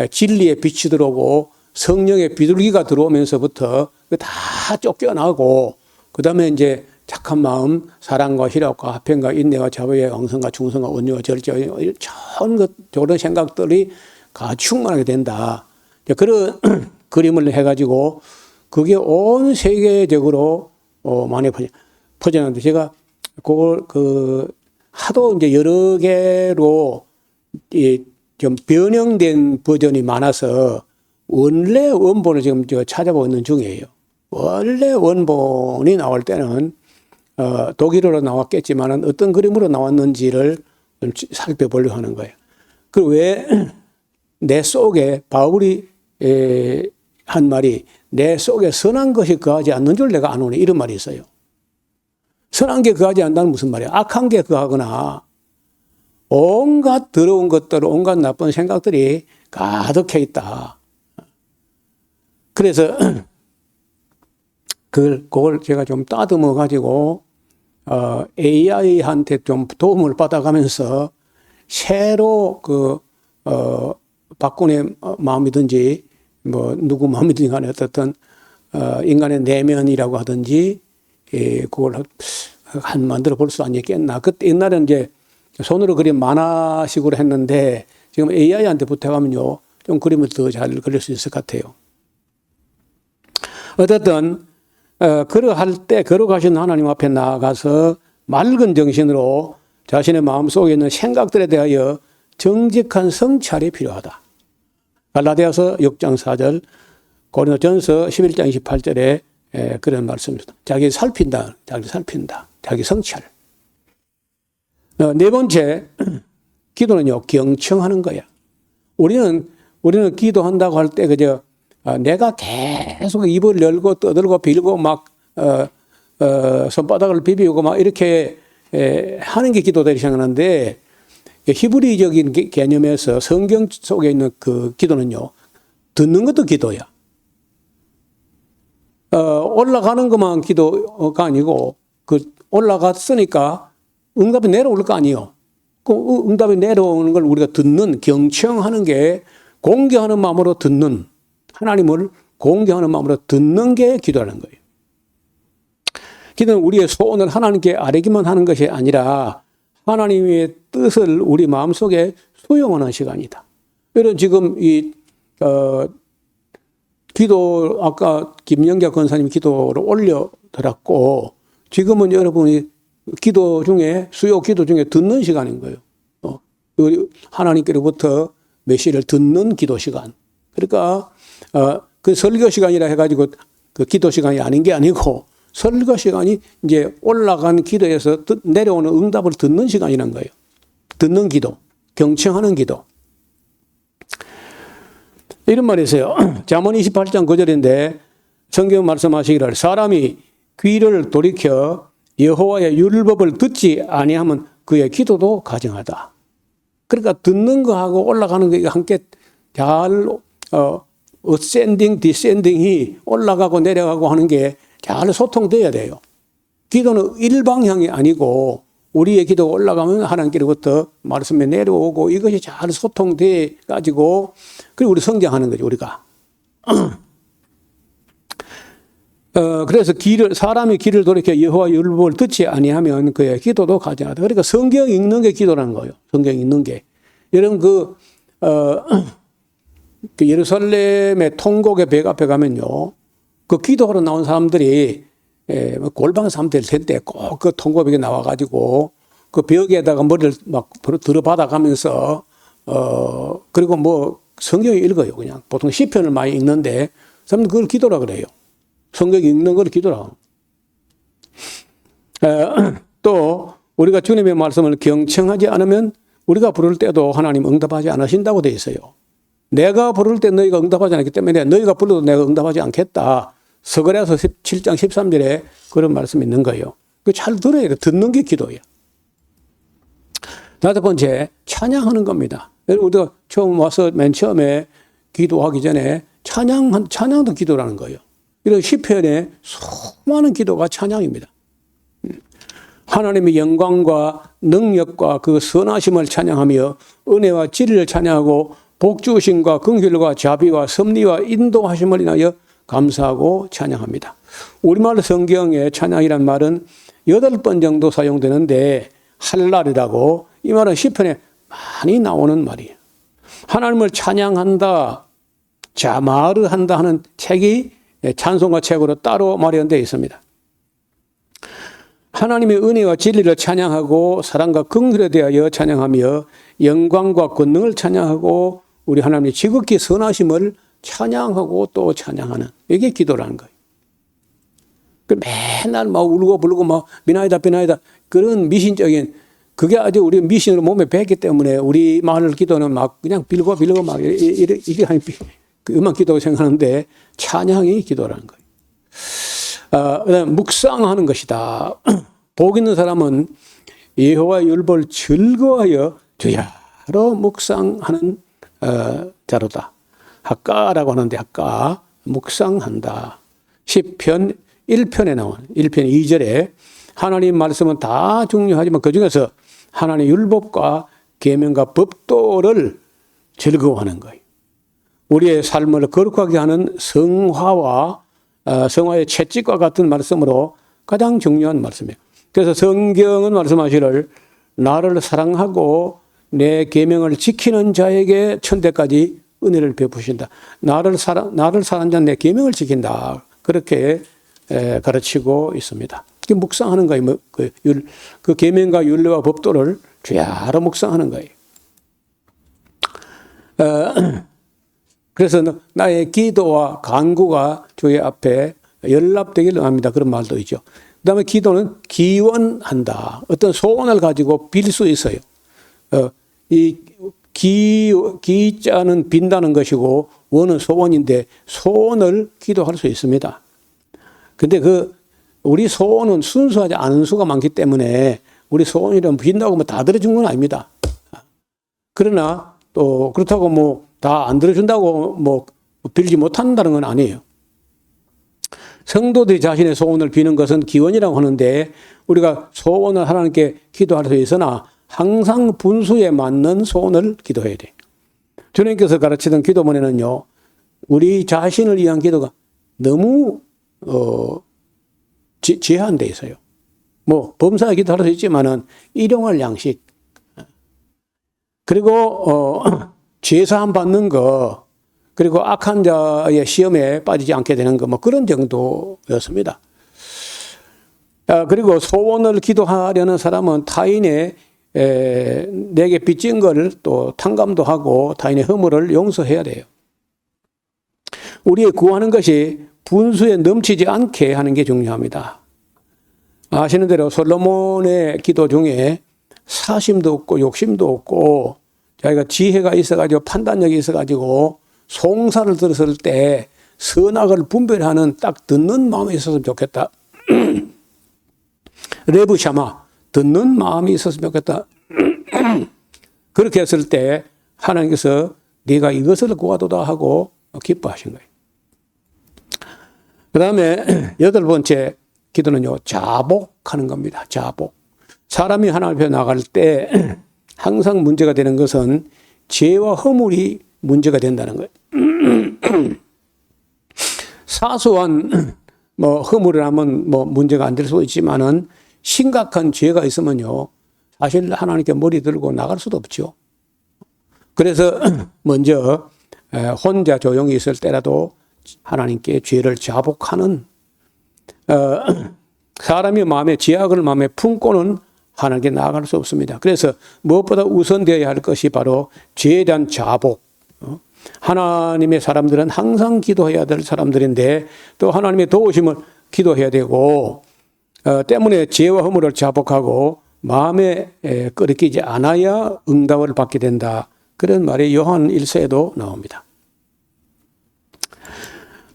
진리의 빛이 들어오고 성령의 비둘기가 들어오면서부터 다 쫓겨나고 그다음에 이제 착한 마음, 사랑과 희락과 화평과 인내와 자비와 영성과 충성과 온유와 절제와 저런 생각들이 충만하게 된다. 그런 그림을 해가지고 그게 온 세계적으로 많이 퍼져나는데 제가 그걸 하도 이제 여러 개로 좀 변형된 버전이 많아서 원래 원본을 지금 찾아보고 있는 중이에요. 원래 원본이 나올 때는 독일어로 나왔겠지만 어떤 그림으로 나왔는지를 좀 살펴보려고 하는 거예요. 그리고 왜 내 속에 바울이 한 말이 내 속에 선한 것이 거하지 않는 줄 내가 아노니 이런 말이 있어요. 선한 게 거하지 않는다는 무슨 말이야? 악한 게 거하거나 온갖 더러운 것들, 온갖 나쁜 생각들이 가득해 있다. 그래서 그걸 제가 좀 따듬어 가지고 AI한테 좀 도움을 받아가면서 새로 박군의 마음이든지 뭐 누구 마음이든지 간에 어떻든 인간의 내면이라고 하든지 그걸 만들어 볼 수 아니겠나. 그때 옛날에는 이제 손으로 그림 만화식으로 했는데 지금 AI한테 부탁하면요 좀 그림을 더 잘 그릴 수 있을 것 같아요. 어쨌든 걸어가신 하나님 앞에 나아가서 맑은 정신으로 자신의 마음속에 있는 생각들에 대하여 정직한 성찰이 필요하다. 갈라디아서 6장 4절, 고린도전서 11장 28절에 그런 말씀입니다. 자기 살핀다. 자기 성찰. 네 번째, 기도는요, 경청하는 거야. 우리는 기도한다고 할 때 그저 내가 계속 입을 열고 떠들고 빌고 막 손바닥을 비비고 막 이렇게 하는 게 기도다 이렇게 생각하는데, 히브리적인 개념에서 성경 속에 있는 그 기도는요, 듣는 것도 기도야. 올라가는 것만 기도가 아니고, 그 올라갔으니까 응답이 내려올 거 아니에요. 그 응답이 내려오는 걸 우리가 듣는, 경청하는 게, 공경하는 마음으로 듣는, 하나님을 공경하는 마음으로 듣는 게 기도라는 거예요. 기도는 우리의 소원을 하나님께 아뢰기만 하는 것이 아니라 하나님의 뜻을 우리 마음속에 수용하는 시간이다. 이런 지금 기도, 아까 김영자 권사님 기도를 올려드렸고, 지금은 여러분이 기도 중에, 수요 기도 중에 듣는 시간인 거예요. 하나님께로부터 메시지를 듣는 기도 시간. 그러니까, 그 설교 시간이라 해가지고 그 기도 시간이 아닌 게 아니고, 설교 시간이 이제 올라간 기도에서 내려오는 응답을 듣는 시간이란 거예요. 듣는 기도, 경청하는 기도. 이런 말이 있어요. 잠언 28장 9절인데 성경 말씀하시기를 사람이 귀를 돌이켜 여호와의 율법을 듣지 아니하면 그의 기도도 가증하다. 그러니까 듣는 거하고 올라가는 거 함께 잘 어센딩, 디센딩이 올라가고 내려가고 하는 게 잘 소통돼야 돼요. 기도는 일방향이 아니고 우리의 기도가 올라가면 하나님께로부터 말씀에 내려오고 이것이 잘 소통돼 가지고 그리고 우리 성장하는 거죠, 우리가. 그래서 사람이 길을 돌이켜 여호와 율법을 듣지 아니하면 그의 기도도 가증하다. 그러니까 성경 읽는 게 기도라는 거예요. 성경 읽는 게. 여러분 그 예루살렘의 통곡의 벽 앞에 가면요. 그 기도하러 나온 사람들이 골방 사람들 될 때 꼭 그 통곡벽에 나와가지고 그 벽에다가 머리를 막 들어받아 가면서 그리고 뭐 성경 읽어요. 그냥 보통 시편을 많이 읽는데 사람들 그걸 기도라 그래요. 성경 읽는 걸 기도라. 또 우리가 주님의 말씀을 경청하지 않으면 우리가 부를 때도 하나님 응답하지 않으신다고 돼 있어요. 내가 부를 때 너희가 응답하지 않기 때문에 너희가 불러도 내가 응답하지 않겠다. 서거랴서 7장 13절에 그런 말씀이 있는 거예요. 그 잘 들어야 돼. 듣는 게 기도예요. 다섯 번째, 찬양하는 겁니다. 우리가 처음 와서 맨 처음에 기도하기 전에 찬양도 기도라는 거예요. 이런 시편에 수많은 기도가 찬양입니다. 하나님의 영광과 능력과 그 선하심을 찬양하며 은혜와 진리를 찬양하고 복주심과 긍휼과 자비와 섭리와 인도하심을 인하여 감사하고 찬양합니다. 우리말 성경에 찬양이란 말은 8번 정도 사용되는데 할랄이라고 이 말은 시편에 많이 나오는 말이에요. 하나님을 찬양한다, 자마르한다 하는 책이 찬송가 책으로 따로 마련되어 있습니다. 하나님의 은혜와 진리를 찬양하고 사랑과 긍휼에 대하여 찬양하며 영광과 권능을 찬양하고 우리 하나님의 지극히 선하심을 찬양하고 또 찬양하는 이게 기도라는 거예요. 맨날 막 울고 불고 막 비나이다 그런 미신적인 그게 아주 우리 미신으로 몸에 배기 때문에 우리 마을 기도는 막 그냥 빌고 막 이게 아니 그만 기도라고 생각하는데 찬양이 기도라는 거예요. 그다음에 묵상하는 것이다. 복 있는 사람은 여호와의 율법을 즐거워하여 주야로 묵상하는 자로다. 학가라고 하는데 학가 묵상한다. 시편 1편에 나온 1편 2절에 하나님 말씀은 다 중요하지만 그중에서 하나님의 율법과 계명과 법도를 즐거워하는 거예요. 우리의 삶을 거룩하게 하는 성화의 채찍과 같은 말씀으로 가장 중요한 말씀이에요. 그래서 성경은 말씀하시를 나를 사랑하고 내 계명을 지키는 자에게 천대까지 은혜를 베푸신다. 나를 사랑하는 자 내 계명을 지킨다. 그렇게 가르치고 있습니다. 그 묵상하는 거예요. 그 계명과 율례와 법도를 주야로 묵상하는 거예요. 그래서 나의 기도와 간구가 주의 앞에 연락되기를 합니다. 그런 말도 있죠. 그 다음에 기도는 기원한다. 어떤 소원을 가지고 빌 수 있어요. 이 기자는 빈다는 것이고 원은 소원인데 소원을 기도할 수 있습니다. 근데 우리 소원은 순수하지 않은 수가 많기 때문에 우리 소원이라면 빈다고 뭐 다 들어준 건 아닙니다. 그러나 또 그렇다고 뭐 다 안 들어준다고 뭐 빌지 못한다는 건 아니에요. 성도들이 자신의 소원을 비는 것은 기원이라고 하는데 우리가 소원을 하나님께 기도할 수 있으나 항상 분수에 맞는 소원을 기도해야 돼. 주님께서 가르치던 기도문에는요, 우리 자신을 위한 기도가 너무 제한돼 있어요. 뭐 범사에 기도할 수 있지만은 일용할 양식, 그리고 죄사함 받는 거, 그리고 악한 자의 시험에 빠지지 않게 되는 거, 뭐 그런 정도였습니다. 그리고 소원을 기도하려는 사람은 타인의 내게 빚진 것을 또 탕감도 하고 타인의 허물을 용서해야 돼요. 우리의 구하는 것이 분수에 넘치지 않게 하는 게 중요합니다. 아시는 대로 솔로몬의 기도 중에 사심도 없고 욕심도 없고 자기가 지혜가 있어가지고 판단력이 있어가지고 송사를 들었을 때 선악을 분별하는 딱 듣는 마음이 있었으면 좋겠다. 레브샤마, 듣는 마음이 있었으면 좋겠다. 그렇게 했을 때 하나님께서 네가 이것을 구하도다 하고 기뻐하신 거예요. 그 다음에 8번째 기도는요, 자복하는 겁니다. 자복. 사람이 하나님 앞에 나갈 때 항상 문제가 되는 것은 죄와 허물이 문제가 된다는 거예요. 사소한 뭐 허물을 하면 뭐 문제가 안 될 수도 있지만은 심각한 죄가 있으면요, 사실 하나님께 머리 들고 나갈 수도 없죠. 그래서 먼저 혼자 조용히 있을 때라도 하나님께 죄를 자복하는, 사람이 마음에 죄악을 마음에 품고는 하나님께 나아갈 수 없습니다. 그래서 무엇보다 우선되어야 할 것이 바로 죄에 대한 자복. 하나님의 사람들은 항상 기도해야 될 사람들인데 또 하나님의 도우심을 기도해야 되고, 때문에 죄와 허물을 자복하고 마음에 끄덕이지 않아야 응답을 받게 된다. 그런 말이 요한 1서에도 나옵니다.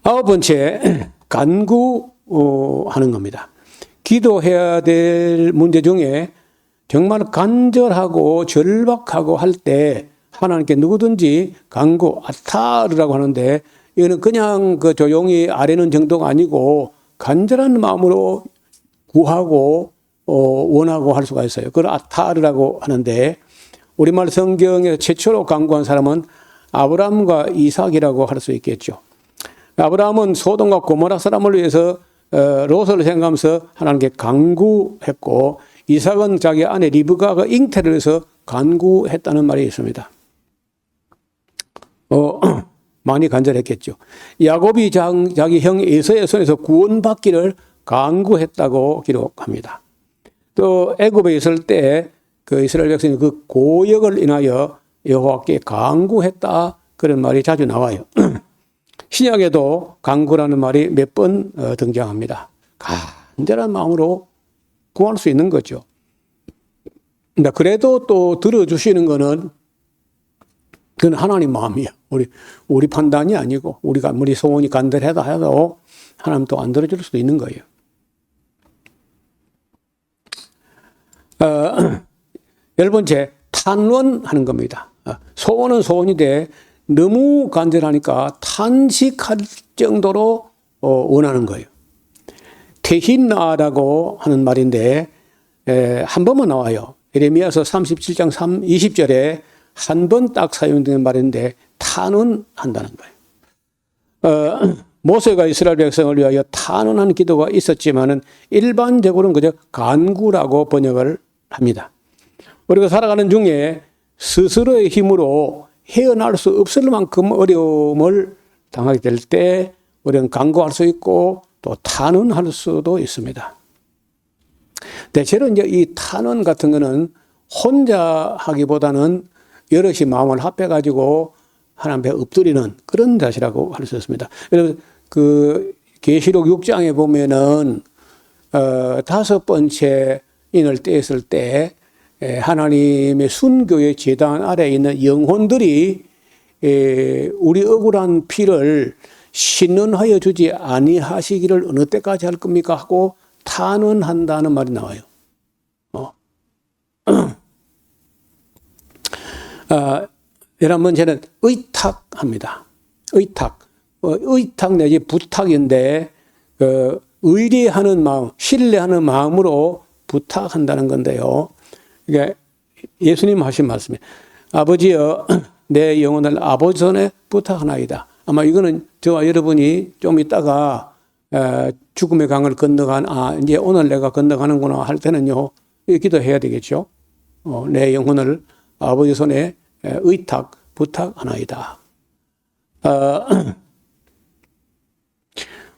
9번째, 간구하는 겁니다. 기도해야 될 문제 중에 정말 간절하고 절박하고 할 때 하나님께 누구든지 간구, 아타르라고 하는데 이거는 그냥 그 조용히 아뢰는 정도가 아니고 간절한 마음으로 구하고 원하고 할 수가 있어요. 그걸 아타르라고 하는데 우리말 성경에 최초로 간구한 사람은 아브라함과 이삭이라고 할 수 있겠죠. 아브라함은 소돔과 고모라 사람을 위해서 롯을 생각하면서 하나님께 간구했고, 이삭은 자기 아내 리브가가 잉태를 해서 간구했다는 말이 있습니다. 많이 간절했겠죠. 야곱이 자기 형 에서의 손에서 구원받기를 간구했다고 기록합니다. 또 애굽에 있을 때 그 이스라엘 백성이 그 고역을 인하여 여호와께 간구했다, 그런 말이 자주 나와요. 신약에도 간구라는 말이 몇 번 등장합니다. 간절한 마음으로 구할 수 있는 거죠. 그래도 또 들어주시는 거는 그건 하나님 마음이야. 우리 판단이 아니고 우리가 아무리 소원이 간절하다 해도 하나님 또 안 들어줄 수도 있는 거예요. 10번째, 탄원하는 겁니다. 소원은 소원인데 너무 간절하니까 탄식할 정도로 원하는 거예요. 테힌나라고 하는 말인데 한 번만 나와요. 예레미야서 37장 20절에 한 번 딱 사용되는 말인데 탄원한다는 거예요. 모세가 이스라엘 백성을 위하여 탄원하는 기도가 있었지만은 일반적으로는 그저 간구라고 번역을 합니다. 우리가 살아가는 중에 스스로의 힘으로 헤어날 수 없을 만큼 어려움을 당하게 될 때 우리는 간구할 수 있고 또 탄원할 수도 있습니다. 대체로 이제 이 탄원 같은 거는 혼자 하기보다는 여럿이 마음을 합해가지고 하나님 앞에 엎드리는 그런 자세라고 할 수 있습니다. 그래서 그 계시록 6장에 보면은 5번째 인을 떼었을 때 하나님의 순교의 제단 아래에 있는 영혼들이 우리 억울한 피를 신원하여 주지 아니하시기를 어느 때까지 할 겁니까 하고 탄원한다는 말이 나와요. 11번째는 의탁합니다. 의탁 내지 부탁인데 의뢰하는 마음, 신뢰하는 마음으로 부탁한다는 건데요. 이게 예수님 하신 말씀이에요. 아버지여 내 영혼을 아버지 손에 부탁하나이다. 아마 이거는 저와 여러분이 좀 있다가 죽음의 강을 이제 오늘 내가 건너가는구나 할 때는요, 기도해야 되겠죠. 내 영혼을 아버지 손에 의탁, 부탁하나이다.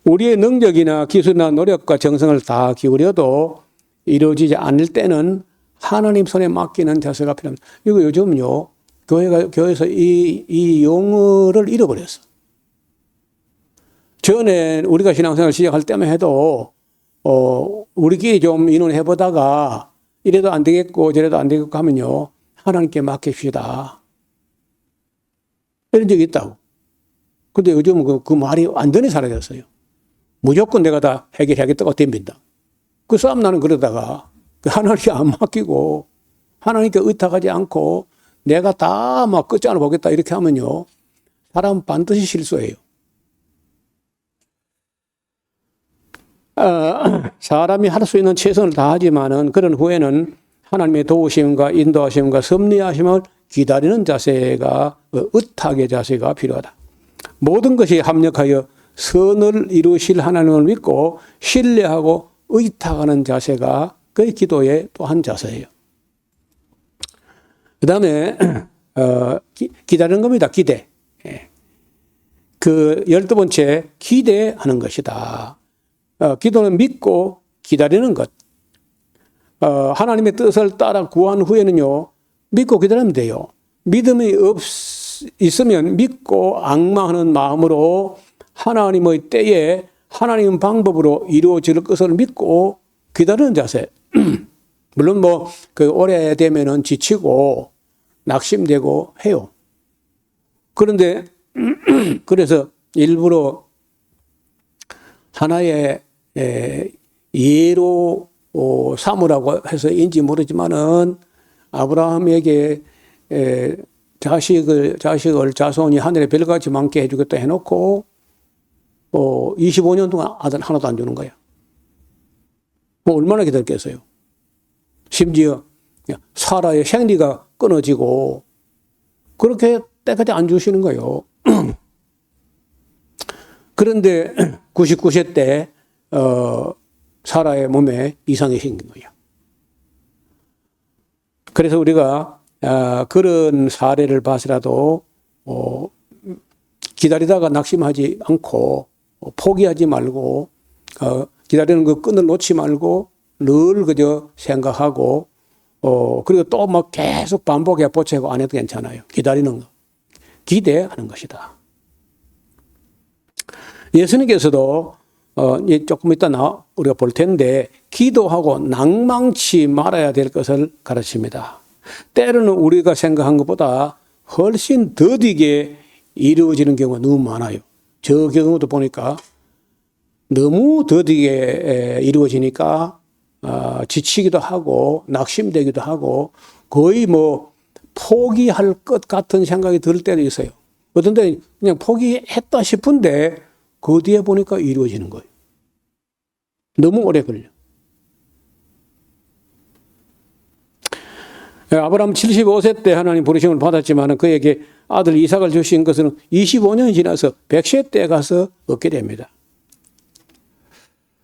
우리의 능력이나 기술이나 노력과 정성을 다 기울여도 이루어지지 않을 때는 하나님 손에 맡기는 자세가 필요합니다. 이거 요즘요, 교회에서 이 용어를 잃어버렸어. 전에 우리가 신앙생활 시작할 때만 해도, 우리끼리 좀 의논해보다가 이래도 안 되겠고 저래도 안 되겠고 하면요, 하나님께 맡깁시다. 이런 적이 있다고. 근데 요즘은 그 말이 완전히 사라졌어요. 무조건 내가 다 해결하겠다고 덤빈다. 그 싸움 나는 그러다가 하나님께 안 맡기고 하나님께 의탁하지 않고 내가 다 막 끝장을 보겠다 이렇게 하면요, 사람은 반드시 실수해요. 사람이 할 수 있는 최선을 다하지만은 그런 후에는 하나님의 도우심과 인도하심과 섭리하심을 기다리는 자세가 의탁의 자세가 필요하다. 모든 것이 합력하여 선을 이루실 하나님을 믿고 신뢰하고 의탁하는 자세가 그 기도의 또 한 자세예요. 그 다음에 기다리는 겁니다. 기대. 그 12번째 기대하는 것이다. 기도는 믿고 기다리는 것. 하나님의 뜻을 따라 구한 후에는요, 믿고 기다리면 돼요. 믿음이 있으면 믿고 앙망하는 마음으로 하나님의 때에 하나님 방법으로 이루어질 것을 믿고 기다리는 자세. 물론 오래되면은 지치고 낙심되고 해요. 그런데, 그래서 일부러 하나의 예로 삼으라고 해서인지 모르지만은 아브라함에게 자손이 하늘에 별같이 많게 해주겠다 해놓고 25년 동안 아들 하나도 안 주는 거야. 얼마나 기다렸겠어요. 심지어 사라의 생리가 끊어지고 그렇게 때까지 안 주시는 거예요. 그런데 99세 때 사라의 몸에 이상이 생긴 거예요. 그래서 우리가 그런 사례를 봐서라도 기다리다가 낙심하지 않고 포기하지 말고 기다리는 그 끈을 놓지 말고 늘 그저 생각하고 그리고 또 막 계속 반복해 보채고 안 해도 괜찮아요. 기다리는 거. 기대하는 것이다. 예수님께서도 조금 이따 우리가 볼 텐데 기도하고 낭망치 말아야 될 것을 가르칩니다. 때로는 우리가 생각한 것보다 훨씬 더디게 이루어지는 경우가 너무 많아요. 저 경우도 보니까 너무 더디게 이루어지니까 지치기도 하고 낙심되기도 하고 거의 포기할 것 같은 생각이 들 때도 있어요. 어떤 때 그냥 포기했다 싶은데 그 뒤에 보니까 이루어지는 거예요. 너무 오래 걸려. 아브라함 75세 때 하나님 부르심을 받았지만 그에게 아들 이삭을 주신 것은 25년이 지나서 100세 때 가서 얻게 됩니다.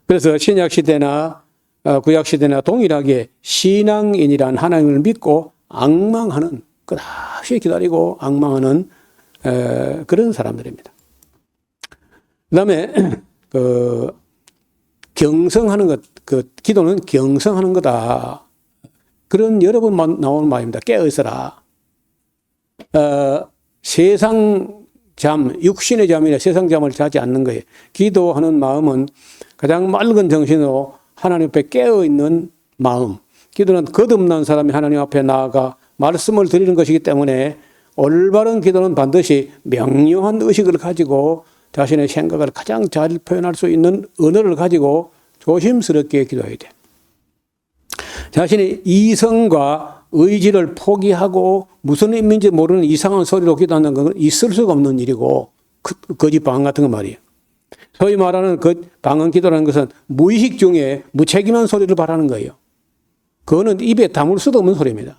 그래서 신약시대나 구약시대나 동일하게 신앙인이란 하나님을 믿고 앙망하는, 끝없이 기다리고 앙망하는 그런 사람들입니다. 그 다음에 경성하는 것, 그 기도는 경성하는 거다. 그런 여러 번 나오는 말입니다. 깨어 있어라. 세상 잠, 육신의 잠이나 세상 잠을 자지 않는 거예요. 기도하는 마음은 가장 맑은 정신으로 하나님 앞에 깨어 있는 마음. 기도는 거듭난 사람이 하나님 앞에 나아가 말씀을 드리는 것이기 때문에 올바른 기도는 반드시 명료한 의식을 가지고 자신의 생각을 가장 잘 표현할 수 있는 언어를 가지고 조심스럽게 기도해야 돼. 자신의 이성과 의지를 포기하고 무슨 의미인지 모르는 이상한 소리로 기도하는 건 있을 수가 없는 일이고 거짓 방언 같은 거 말이에요. 소위 말하는 그 방언 기도라는 것은 무의식 중에 무책임한 소리를 바라는 거예요. 그거는 입에 담을 수도 없는 소리입니다.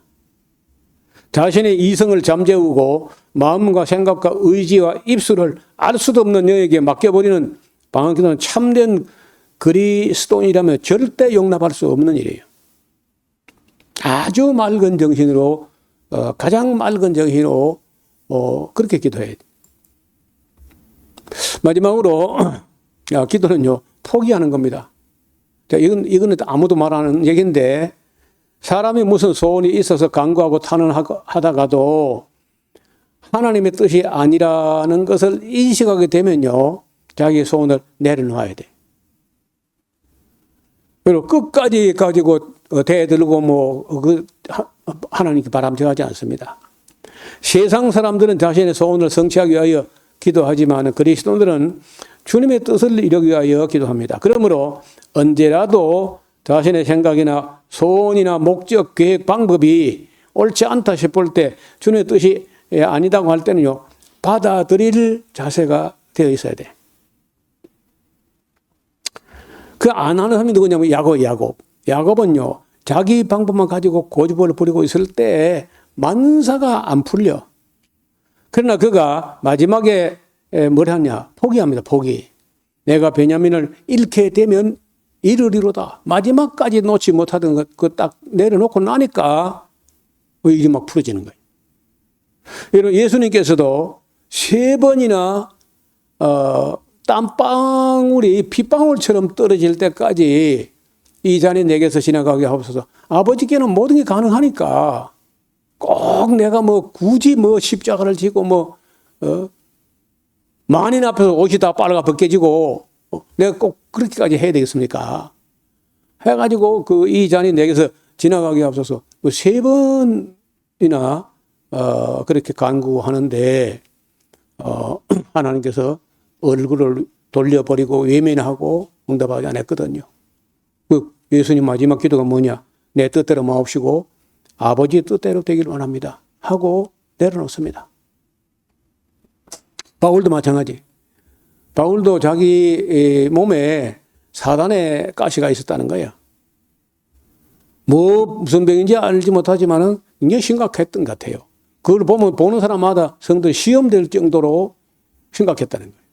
자신의 이성을 잠재우고 마음과 생각과 의지와 입술을 알 수도 없는 영에게 맡겨버리는 방언 기도는 참된 그리스도인이라면 절대 용납할 수 없는 일이에요. 아주 맑은 정신으로 가장 맑은 정신으로 그렇게 기도해야 돼. 마지막으로 기도는요 포기하는 겁니다. 자, 이거는 아무도 말하는 얘기인데 사람이 무슨 소원이 있어서 간구하고 탄원하다가도 하나님의 뜻이 아니라는 것을 인식하게 되면요 자기의 소원을 내려놓아야 돼. 그리고 끝까지 가지고 대들고 하나님께 바람직하지 않습니다. 세상 사람들은 자신의 소원을 성취하기 위하여 기도하지만 그리스도인들은 주님의 뜻을 이루기 위하여 기도합니다. 그러므로 언제라도 자신의 생각이나 소원이나 목적, 계획, 방법이 옳지 않다 싶을 때 주님의 뜻이 아니다고 할 때는요 받아들일 자세가 되어 있어야 돼. 그 안 하는 사람이 누구냐면 야곱은요 자기 방법만 가지고 고집을 부리고 있을 때 만사가 안 풀려. 그러나 그가 마지막에 뭘 하냐 포기합니다. 포기. 내가 베냐민을 잃게 되면 이르리로다. 마지막까지 놓지 못하던 것 그 딱 내려놓고 나니까 이게 막 풀어지는 거예요. 여러분 예수님께서도 3번이나 땀방울이 핏방울처럼 떨어질 때까지 이 잔이 내게서 지나가게 하옵소서. 아버지께는 모든 게 가능하니까 꼭 내가 굳이 십자가를 지고 만인 앞에서 옷이 다 빨아가 벗겨지고 내가 꼭 그렇게까지 해야 되겠습니까? 해가지고 이 잔이 내게서 지나가게 하옵소서. 3번이나 그렇게 간구하는데 하나님께서 얼굴을 돌려버리고 외면하고 응답하지 않았거든요. 예수님 마지막 기도가 뭐냐? 내 뜻대로 마옵시고 아버지의 뜻대로 되기를 원합니다. 하고 내려놓습니다. 바울도 마찬가지. 바울도 자기 몸에 사단의 가시가 있었다는 거야. 무슨 병인지 알지 못하지만은 굉장히 심각했던 것 같아요. 그걸 보는 사람마다 성도들이 시험될 정도로 심각했다는 거예요.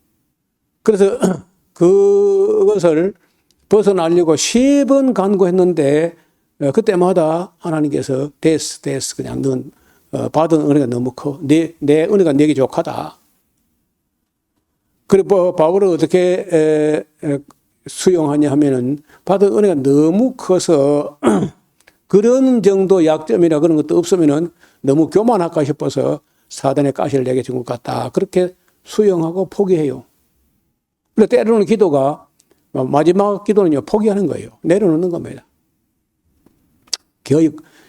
그래서 그것을 벗어나려고 3번 간구했는데 그때마다 하나님께서 됐어 그냥 넌 받은 은혜가 너무 커. 내 은혜가 내게 족하다. 그리고 바울은 어떻게 수용하냐 하면은 받은 은혜가 너무 커서 그런 정도 약점이나 그런 것도 없으면은 너무 교만할까 싶어서 사단의 가시를 내게 준 것 같다. 그렇게 수용하고 포기해요. 그런데 때로는 기도가 마지막 기도는요 포기하는 거예요. 내려놓는 겁니다.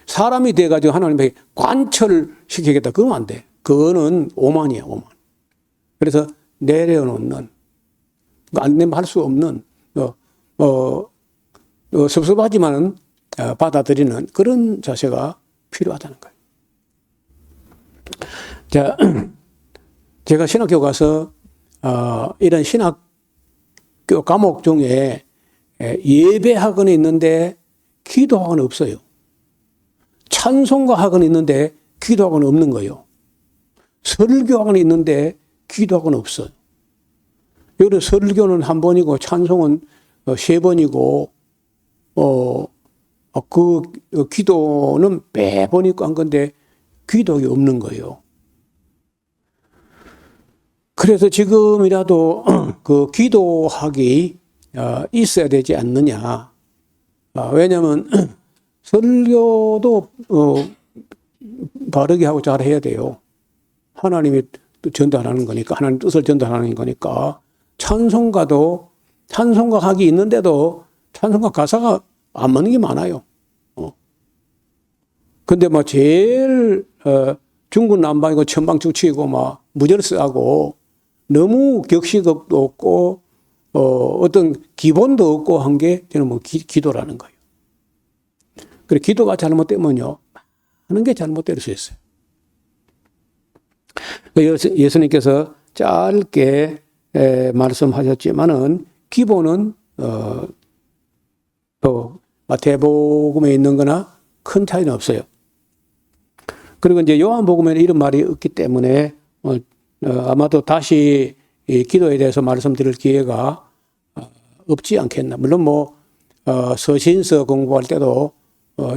사람이 돼가지고 하나님에게 관철을 시키겠다. 그러면 안 돼. 그거는 오만이야, 오만. 그래서 내려놓는, 안 되면 할 수 없는, 섭섭하지만은 받아들이는 그런 자세가 필요하다는 거예요. 자, 제가 신학교 가서 이런 신학교 과목 중에 예배 학원이 있는데 기도 학원이 없어요. 찬송가 학원이 있는데 기도 학원은 없는 거예요. 설교 학원이 있는데 기도 학원은 없어요. 여기 설교는 1번이고 찬송은 3번이고 그 기도는 매번 있고 한 건데 기도가 없는 거예요. 그래서 지금이라도 그 기도하기 있어야 되지 않느냐. 왜냐하면 설교도 바르게 하고 잘 해야 돼요. 하나님이 전달하는 거니까, 하나님 뜻을 전달하는 거니까. 찬송가도 찬송가 하기 있는데도 찬송가 가사가 안 맞는 게 많아요. 근데 뭐 제일 중구난방이고 천방지축이고 막 무절서하고 너무 격식도 없고 어떤 기본도 없고 한 게 저는 뭐 기도라는 거예요. 그래 기도가 잘못되면요 하는 게 잘못될 수 있어요. 예수님께서 짧게 말씀하셨지만은 기본은 마태복음에 있는 거나 큰 차이는 없어요. 그리고 이제 요한복음에는 이런 말이 없기 때문에 아마도 다시 이 기도에 대해서 말씀드릴 기회가 없지 않겠나. 물론 뭐 서신서 공부할 때도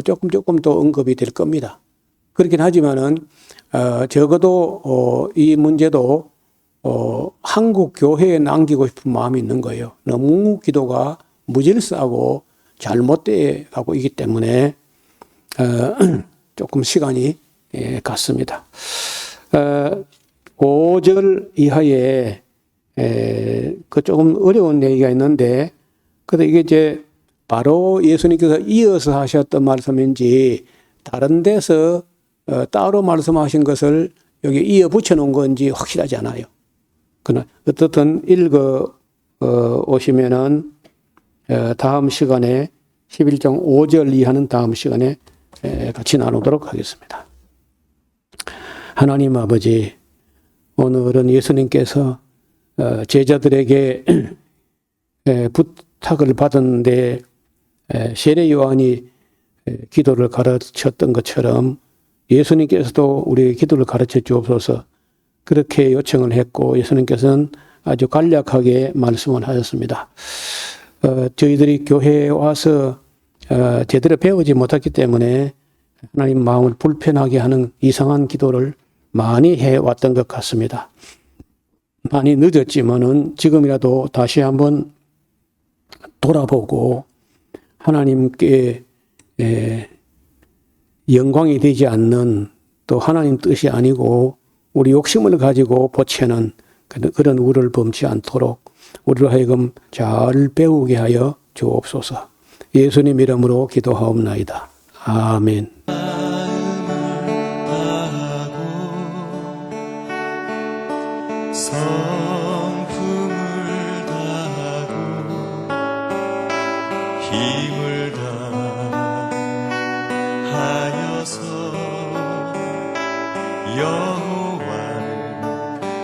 조금 더 언급이 될 겁니다. 그렇긴 하지만은 적어도 이 문제도 한국 교회에 남기고 싶은 마음이 있는 거예요. 너무 기도가 무질서하고 잘못돼 가고 있기 때문에 조금 시간이 갔습니다. 5절 이하에 그 조금 어려운 얘기가 있는데, 근데 이게 이제 바로 예수님께서 이어서 하셨던 말씀인지 다른 데서 따로 말씀하신 것을 여기 이어 붙여 놓은 건지 확실하지 않아요. 그러나 어떻든 읽어 오시면은 다음 시간에 11장 5절 이하는 다음 시간에 같이 나누도록 하겠습니다. 하나님 아버지, 오늘은 예수님께서 제자들에게 부탁을 받았는데 세례 요한이 기도를 가르쳤던 것처럼 예수님께서도 우리에게 기도를 가르쳐 주옵소서 그렇게 요청을 했고, 예수님께서는 아주 간략하게 말씀을 하셨습니다. 저희들이 교회에 와서 제대로 배우지 못했기 때문에 하나님 마음을 불편하게 하는 이상한 기도를 많이 해왔던 것 같습니다. 많이 늦었지만은 지금이라도 다시 한번 돌아보고 하나님께 영광이 되지 않는, 또 하나님 뜻이 아니고 우리 욕심을 가지고 보채는 그런 우를 범치 않도록 우리로 하여금 잘 배우게 하여 주옵소서. 예수님 이름으로 기도하옵나이다. 아멘. 성품을 다하고 힘을 다하여서 여호와를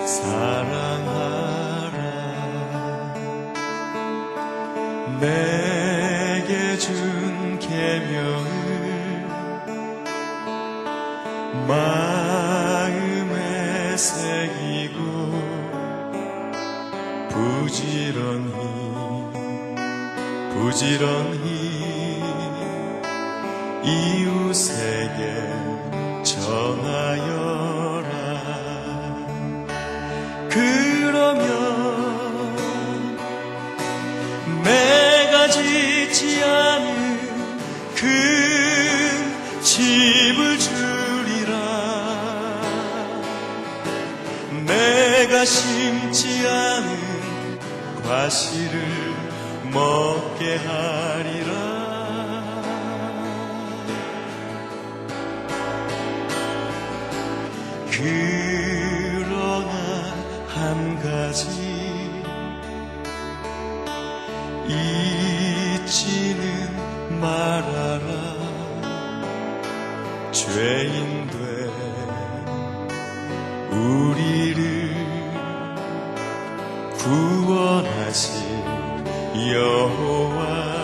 사랑하라. 내게 준 계명을 마음에 새기고 부지런히 이웃에게 전하여라. 그러면 내가 짓지 않은 그 집을 주리라. 내가 심지 않은 과실을 먹게 하리라. 그러나 한 가지 잊지는 말아라. 죄인된 우리를 구원하신 여호와